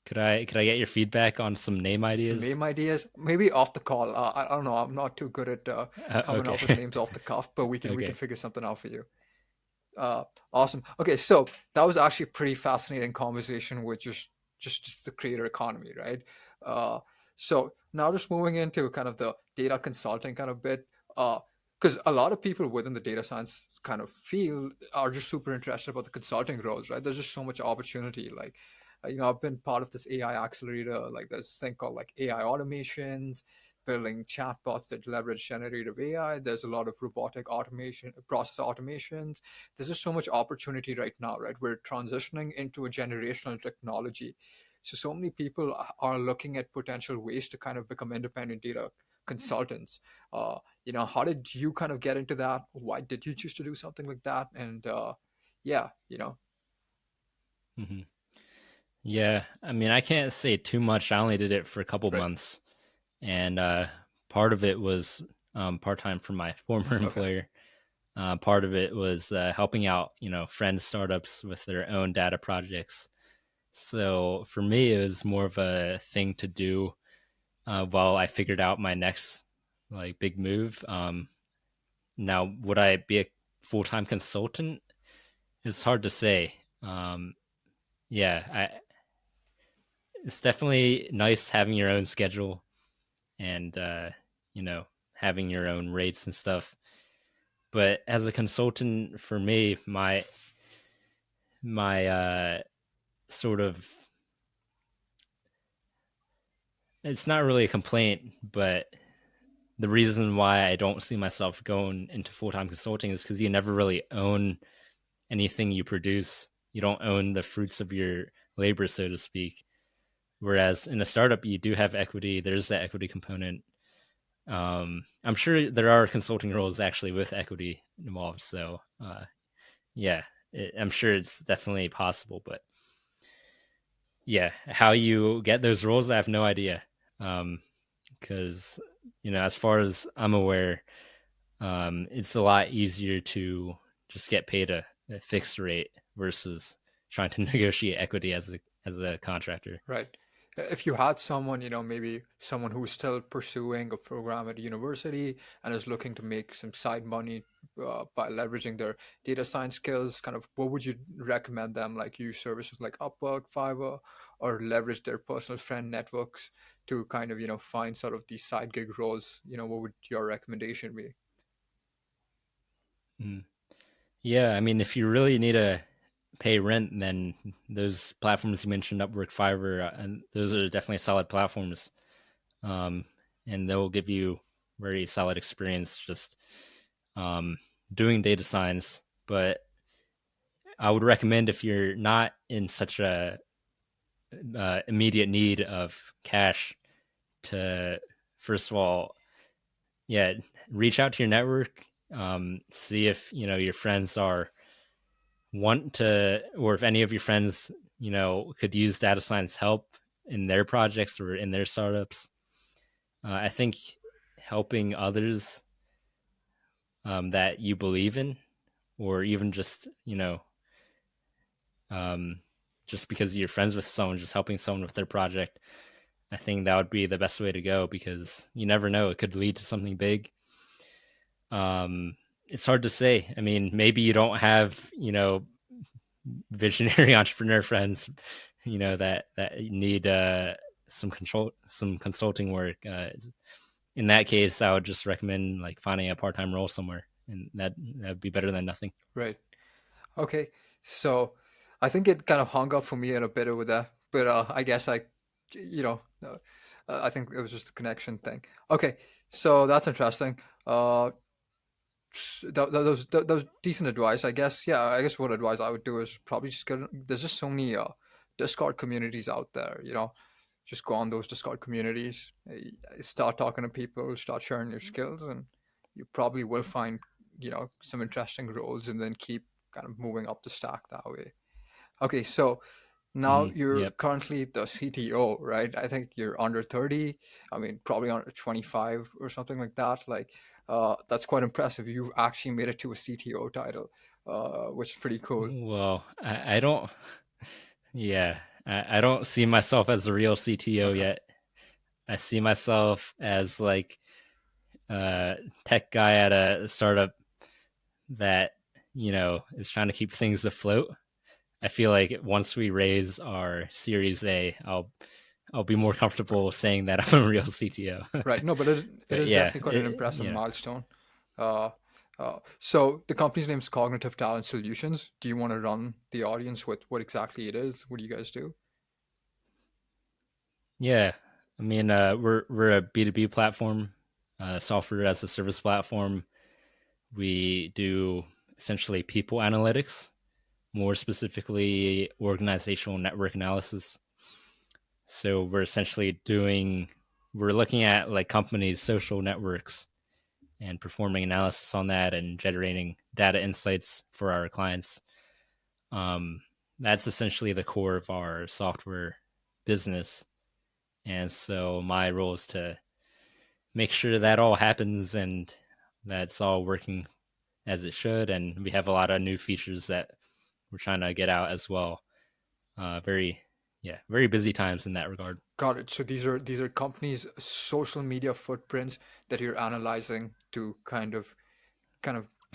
Could I get your feedback on some name some ideas? name ideas, maybe off the call. I don't know. I'm not too good at coming Okay. up with names off the cuff, but we can Okay. figure something out for you. Awesome. Okay, so that was actually a pretty fascinating conversation with just the creator economy, right? Uh, so now just moving into kind of the data consulting kind of bit, because a lot of people within the data science kind of field are just super interested about the consulting roles, right? There's just so much opportunity. Like, I've been part of this AI accelerator. Like, there's this thing called like AI automations, building chatbots that leverage generative AI. There's a lot of robotic automation, process automations. There's just so much opportunity right now, right? We're transitioning into a generational technology. So many people are looking at potential ways to kind of become independent data consultants. How did you kind of get into that? Why did you choose to do something like that? And yeah, Hmm. Yeah, I mean, I can't say too much. I only did it for a couple right. months, and part of it was part time for my former Okay. employer. Part of it was helping out, friend startups with their own data projects. So for me, it was more of a thing to do while I figured out my next like big move. Now, would I be a full time consultant? It's hard to say. Yeah, it's definitely nice having your own schedule and you know having your own rates and stuff. But as a consultant, for me, my sort of it's not really a complaint, but the reason why I don't see myself going into full time consulting is because you never really own anything you produce. You don't own the fruits of your labor, so to speak. Whereas in a startup, you do have equity. There's that equity component. I'm sure there are consulting roles actually with equity involved. So yeah, I'm sure it's definitely possible. But yeah, how you get those roles, I have no idea. Because as far as I'm aware, it's a lot easier to just get paid a fixed rate versus trying to negotiate equity as a contractor. Right. If you had someone, maybe someone who's still pursuing a program at a university and is looking to make some side money by leveraging their data science skills, kind of what would you recommend them? Like use services like Upwork, Fiverr, or leverage their personal friend networks to kind of, find sort of these side gig roles? What would your recommendation be? Mm. Yeah, I mean, if you really need to pay rent, then those platforms you mentioned, Upwork, Fiverr, and those are definitely solid platforms. Um, and they'll give you very solid experience just um, doing data science. But I would recommend if you're not in such a immediate need of cash to first of all, yeah, reach out to your network, see if your friends are want to, or if any of your friends could use data science help in their projects or in their startups. I think helping others that you believe in, or even um, just because you're friends with someone, just helping someone with their project, I think that would be the best way to go because you never know, it could lead to something big. It's hard to say. I mean, maybe you don't have visionary entrepreneur friends, that need some consulting work. In that case, I would just recommend like finding a part time role somewhere, and that'd be better than nothing. Right. Okay. So I think it kind of hung up for me in a bit over there, but I guess I think it was just a connection thing. Okay. So that's interesting. Uh, that was decent advice, I guess. Yeah, I guess what advice I would do is probably just get. There's just so many Discord communities out there. Just go on those Discord communities, start talking to people, start sharing your skills, and you probably will find some interesting roles, and then keep kind of moving up the stack that way. Okay, so now you're Yep. currently the CTO, right? I think you're under 30. I mean, probably under 25 or something like that. Like, that's quite impressive. You've actually made it to a CTO title, which is pretty cool. Well, I don't. Yeah, I don't see myself as a real CTO Okay. yet. I see myself as like a tech guy at a startup that is trying to keep things afloat. I feel like once we raise our Series A, I'll be more comfortable saying that I'm a real CTO. Right. No, but it But is yeah, definitely quite an impressive yeah, milestone. Uh, so the company's name is Cognitive Talent Solutions. Do you want to run the audience with what exactly it is? What do you guys do? yeah. I mean, we're a B2B platform, software as a service platform. We do essentially people analytics, more specifically organizational network analysis. So we're looking at like companies' social networks and performing analysis on that and generating data insights for our clients. Um, that's essentially the core of our software business. And so my role is to make sure that all happens and that's all working as it should. And we have a lot of new features that we're trying to get out as well. Very, yeah, very busy times in that regard. Got it. So these are companies' social media footprints that you're analyzing to kind of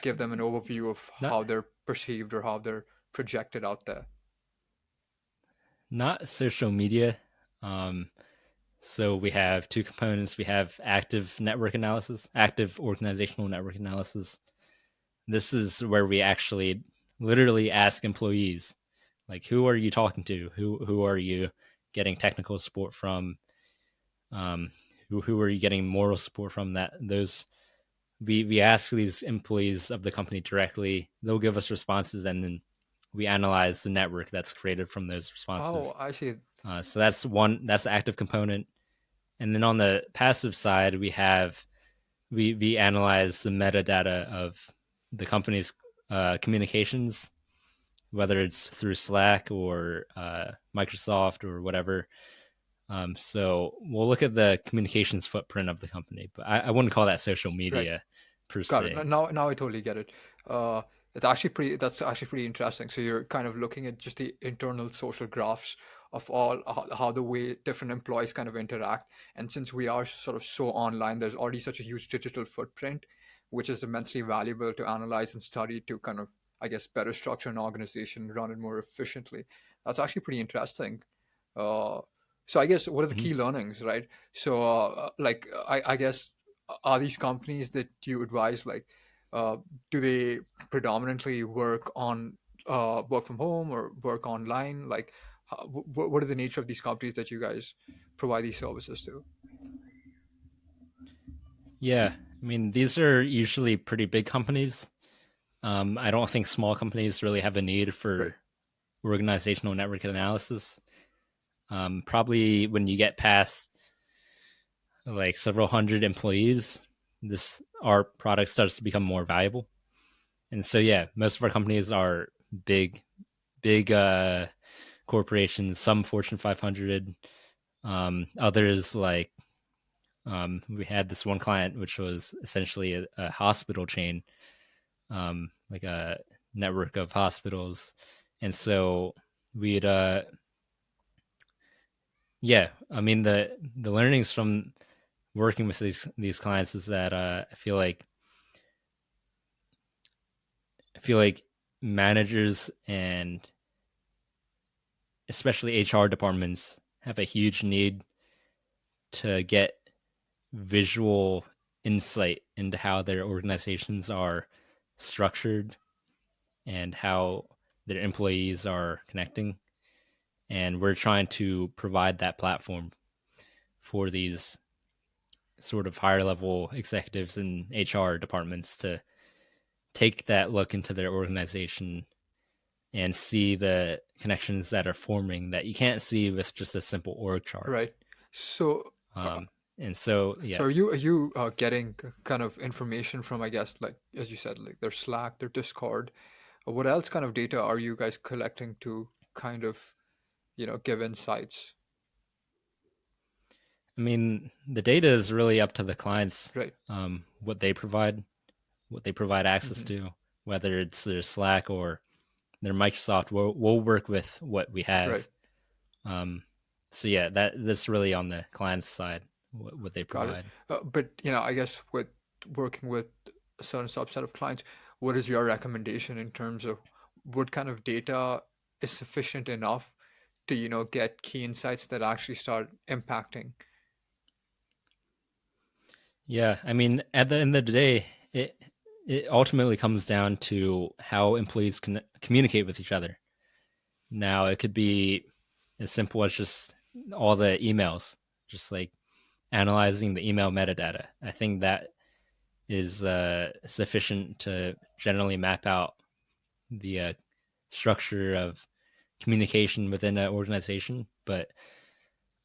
give them an overview of Not how they're perceived or how they're projected out there. not social media. Um, so we have two components. We have active network analysis, active organizational network analysis. This is where we actually literally ask employees, like, who are you talking to? Who are you getting technical support from? Um, who are you getting moral support from? That those we ask these employees of the company directly. They'll give us responses, and then we analyze the network that's created from those responses. Oh, I see. So that's one. That's the active component. And then on the passive side, we analyze the metadata of the company's communications, whether it's through Slack or Microsoft or whatever. So we'll look at the communications footprint of the company, but I wouldn't call that social Right. media per Got it. se. Now I totally get it. Uh, that's actually pretty interesting. So you're kind of looking at just the internal social graphs of all how the way different employees kind of interact. And since we are sort of so online, there's already such a huge digital footprint, which is immensely valuable to analyze and study to kind of, I guess, better structure an organization, run it more efficiently. That's actually pretty interesting. Uh, so I guess what are the Mhm. key learnings, right? So like I guess are these companies that you advise like uh, do they predominantly work from home or work online? Like what are the nature of these companies that you guys provide these services to? Yeah, I mean these are usually pretty big companies. I don't think small companies really have a need Right. for organizational network analysis. Probably when you get past like several hundred employees, this our product starts to become more valuable. And so yeah, most of our companies are big, big corporations. Some Fortune 500. Others like we had this one client which was essentially a hospital chain, like a network of hospitals, and so we'd yeah. I mean the learnings from working with these clients is that I feel like managers and especially HR departments have a huge need to get visual insight into how their organizations are structured and how their employees are connecting. And we're trying to provide that platform for these sort of higher level executives and HR departments to take that look into their organization and see the connections that are forming that you can't see with just a simple org chart. Right. So, uh, And so, so yeah, are you getting kind of information from, I guess, like as you said, like their Slack, their Discord? What else kind of data are you guys collecting to kind of, give insights? I mean, the data is really up to the clients, Right. what they provide access Hmm. to, whether it's their Slack or their Microsoft. We'll work with what we have. Right. Um, so yeah, that's really on the client's side, what they Got it. provide. But I guess with working with a certain subset of clients, what is your recommendation in terms of what kind of data is sufficient enough to, get key insights that actually start impacting? Yeah, I mean, at the end of the day, it ultimately comes down to how employees can communicate with each other. Now, it could be as simple as just all the emails, just like analyzing the email metadata. I think that is sufficient to generally map out the structure of communication within an organization. But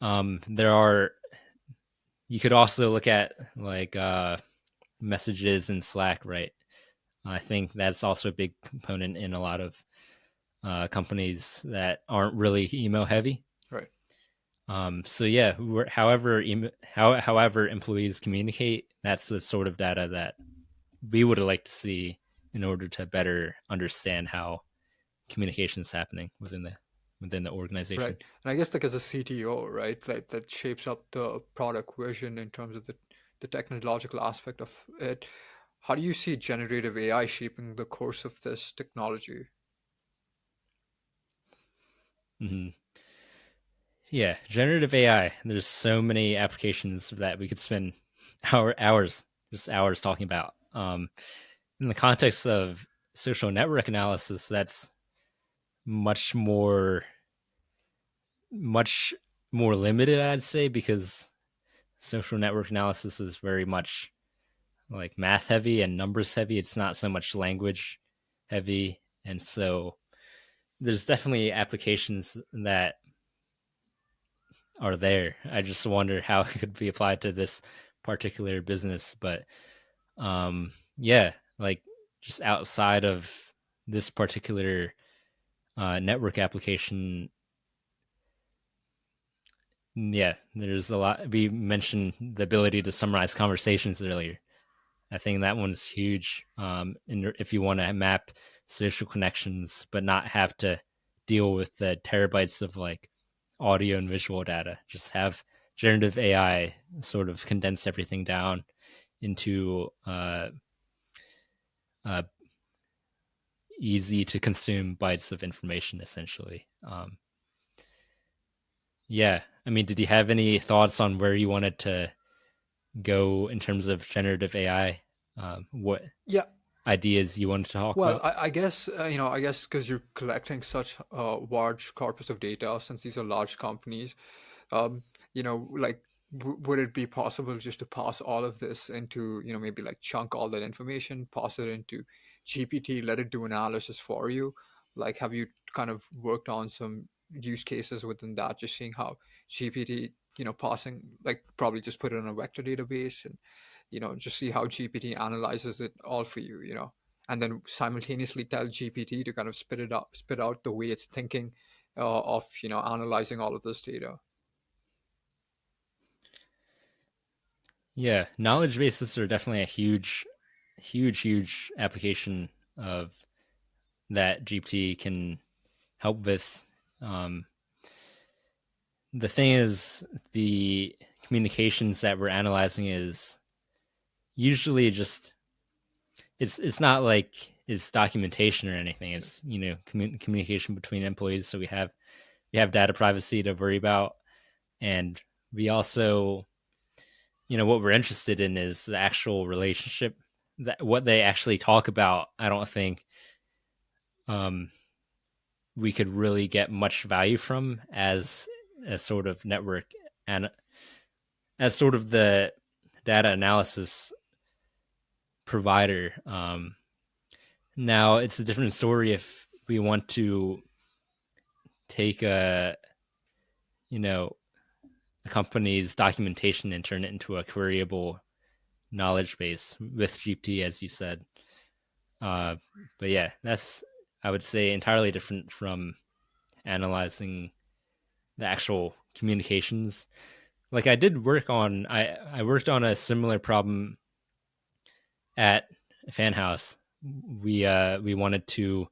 there are you could also look at like messages in Slack, right? I think that's also a big component in a lot of companies that aren't really email heavy. Right. So yeah, however employees communicate, that's the sort of data that we would like to see in order to better understand how communication is happening within the organization. Right. And I guess like as a CTO, right, that shapes up the product vision in terms of the technological aspect of it. How do you see generative AI shaping the course of this technology? Hmm. Yeah, generative AI. There's so many applications that we could spend just hours talking about. In the context of social network analysis, that's much more much more limited, I'd say, because social network analysis is very much like math heavy and numbers heavy. It's not so much language heavy, and so there's definitely applications that are there. I just wonder how it could be applied to this particular business. But yeah, like just outside of this particular network application, yeah, there's a lot. We mentioned the ability to summarize conversations earlier. I think that one's huge. If you want to map social connections, but not have to deal with the terabytes of like audio and visual data, just have generative AI sort of condense everything down into uh, easy to consume bytes of information, essentially. Yeah, I mean, did you have any thoughts on where you wanted to go in terms of generative AI? What Yeah. ideas you wanted to talk Well, about? I guess, I guess because you're collecting such a large corpus of data, since these are large companies, um, like, would it be possible just to pass all of this into, maybe like chunk all that information, pass it into GPT, let it do analysis for you? Like, have you kind of worked on some use cases within that, just seeing how GPT, passing, like, probably just put it in a vector database and, just see how GPT analyzes it all for you, and then simultaneously tell GPT to kind of spit out the way it's thinking of, analyzing all of this data. Yeah, knowledge bases are definitely a huge application of that GPT can help with. Um, the thing is, the communications that we're analyzing is usually just it's not like it's documentation or anything. It's communication between employees. So we have data privacy to worry about, and we also what we're interested in is the actual relationship, that what they actually talk about. I don't think um we could really get much value from as a sort of network and as sort of the data analysis provider. Now it's a different story if we want to take you know a company's documentation and turn it into a queryable knowledge base with GPT, as you said. Uh, but yeah, that's, I would say, entirely different from analyzing the actual communications. Like I worked on a similar problem at Fanhouse. We wanted to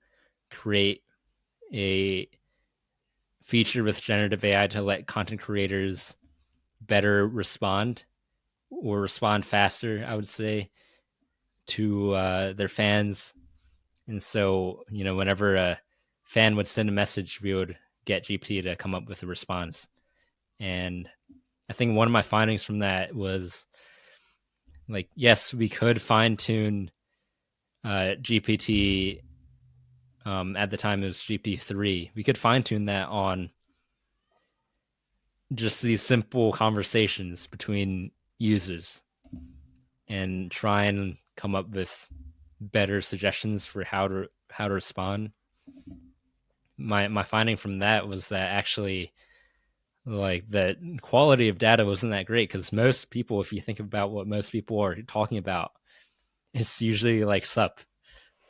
create a feature with generative AI to let content creators better respond, or respond faster, I would say, to their fans. And so, whenever a fan would send a message, we would get GPT to come up with a response. And I think one of my findings from that was, like, yes, we could fine tune GPT. At the time, it was GPT-3. We could fine tune that on just these simple conversations between users and try and come up with better suggestions for how to respond. My finding from that was that actually, like, the quality of data wasn't that great, because most people, if you think about what most people are talking about, it's usually like sup,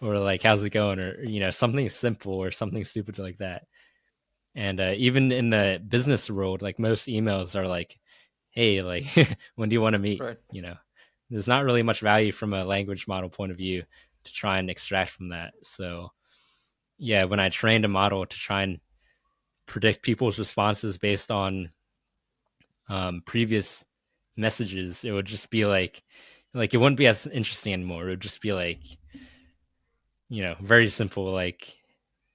or like how's it going, or something simple or something stupid like that. And even in the business world, like, most emails are like, hey, like, when do you want to meet? Right. There's not really much value from a language model point of view to try and extract from that. So yeah, when I trained a model to try and predict people's responses based on previous messages, it would just be like it wouldn't be as interesting anymore. It would just be like, very simple, like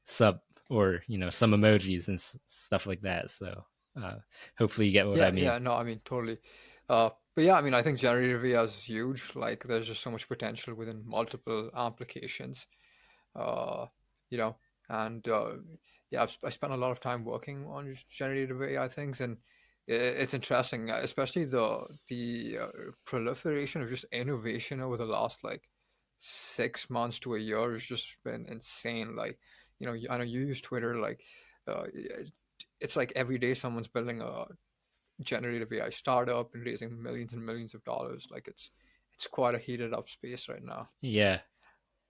sub, or some emojis and stuff like that. So uh, hopefully you get what I Yeah, mean. yeah, no, I mean totally. But yeah, I mean I think generative AI is huge. Like there's just so much potential within multiple applications. Uh, you know, and yeah, I spent a lot of time working on generative AI things, and it's interesting, especially the proliferation of just innovation over the last like 6 months to a year has just been insane. Like, I know you use Twitter, like, it's like every day someone's building a generative AI startup and raising millions and millions of dollars. Like it's quite a heated up space right now. Yeah,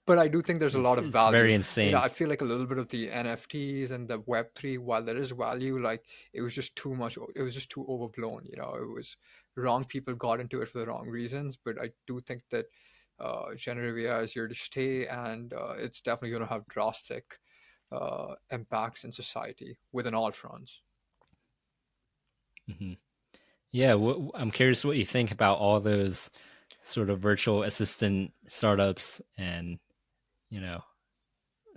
But I do think there's a it's lot of it's very value. insane. I feel like a little bit of the NFTs and the Web3, while there is value, like it was just too much. It was just too overblown. It was wrong. People got into it for the wrong reasons. But I do think that generative AI is here to stay, and it's definitely going to have drastic impacts in society within all fronts. Hmm. Yeah, I'm curious what you think about all those sort of virtual assistant startups, and you know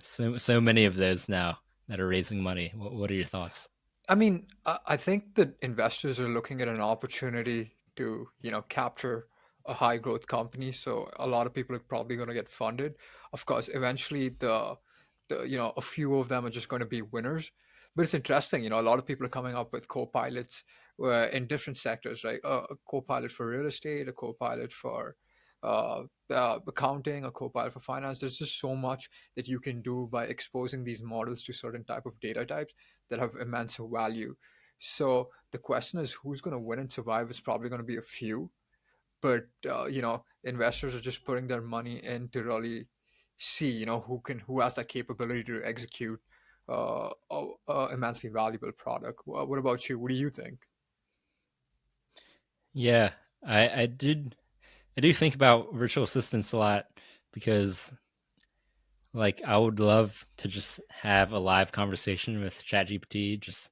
so many of those now that are raising money. What are your thoughts? I mean, I think that investors are looking at an opportunity to, capture a high growth company. So a lot of people are probably going to get funded. Of course, eventually a few of them are just going to be winners. But it's interesting, a lot of people are coming up with co-pilots in different sectors, right? A co-pilot for real estate, a co-pilot for accounting, a co-pilot for finance. There's just so much that you can do by exposing these models to certain type of data types that have immense value. So the question is, who's going to win and survive? It's probably going to be a few, but investors are just putting their money in to really see, who has that capability to execute a immensely valuable product. What about you? What do you think? Yeah, I do think about virtual assistants a lot, because, like, I would love to just have a live conversation with ChatGPT. Just,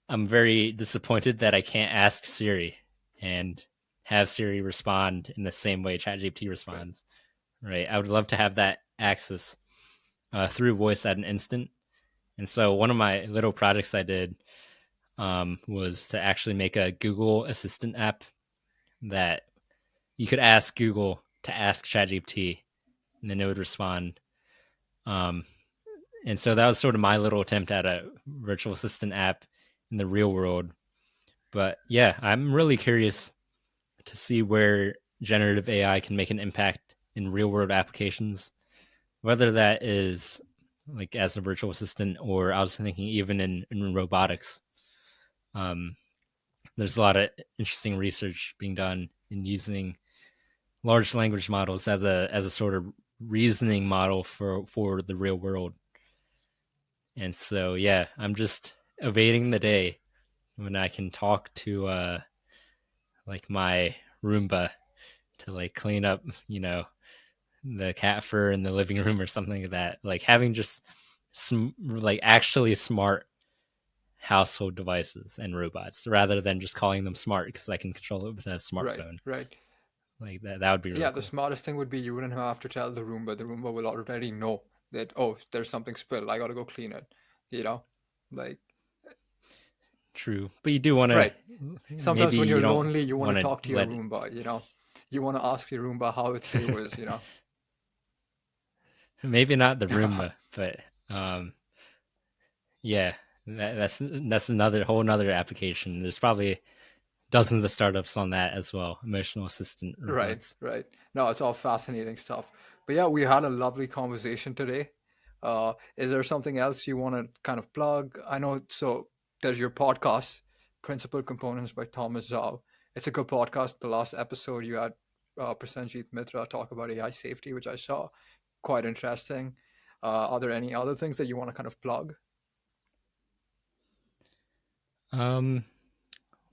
I'm very disappointed that I can't ask Siri and have Siri respond in the same way ChatGPT Right. responds. Right? I would love to have that access through voice at an instant. And so one of my little projects I did was to actually make a Google Assistant app that you could ask Google to ask ChatGPT, and then it would respond. Um, and so that was sort of my little attempt at a virtual assistant app in the real world. But yeah, I'm really curious to see where generative AI can make an impact in real world applications. whether that is like as a virtual assistant, or I was thinking even in robotics. Um, there's a lot of interesting research being done in using large language models as a sort of reasoning model for the real world. And so yeah, I'm just awaiting the day when I can talk to like my Roomba to like clean up, the cat fur in the living room or something like that. Like having just some like actually smart household devices and robots rather than just calling them smart because I can control it with a Right, smartphone. right. Like that would be really Yeah, the cool. smartest thing would be you wouldn't have to tell the Roomba. The Roomba will already know that, oh, there's something spilled. I gotta go clean it. You know? Like, True, but you do want to. right. Sometimes Maybe when you you're don't lonely, you want to want to talk to your let. Roomba, you know? You want to ask your Roomba how its day was, you know? Maybe not the Roomba, but yeah, that's another whole another application. There's probably dozens of startups on that as well. Emotional assistant Right, robots. right. No, it's all fascinating stuff. But yeah, we had a lovely conversation today. Is there something else you want to kind of plug? I know, so there's your podcast, Principal Components by Thomas Zhao. It's a good podcast. The last episode you had Prasenjit Mitra talk about AI safety, which I saw quite interesting. Are there any other things that you want to kind of plug? Um,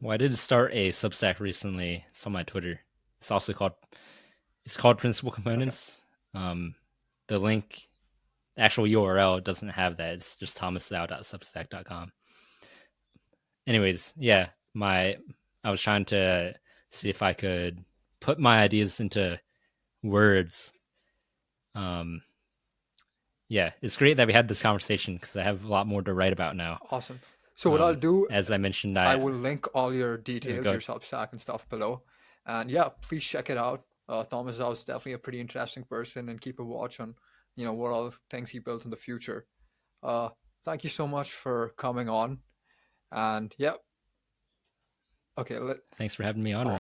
well, I did start a Substack recently. It's on my Twitter. It's also called Principal Okay. Components. Um, the link, the actual URL doesn't have that. It's just thomasow.substack.com. Anyways, yeah, my I was trying to see if I could put my ideas into words. Um, yeah, it's great that we had this conversation because I have a lot more to write about now. Awesome. So what I'll do, As I mentioned, I I will link all your details, go your Substack and stuff below. And yeah, please check it out. Thomas Zhao is definitely a pretty interesting person, and keep a watch on, what all things he builds in the future. Uh, Thank you so much for coming on. And yeah, okay, thanks for having me on.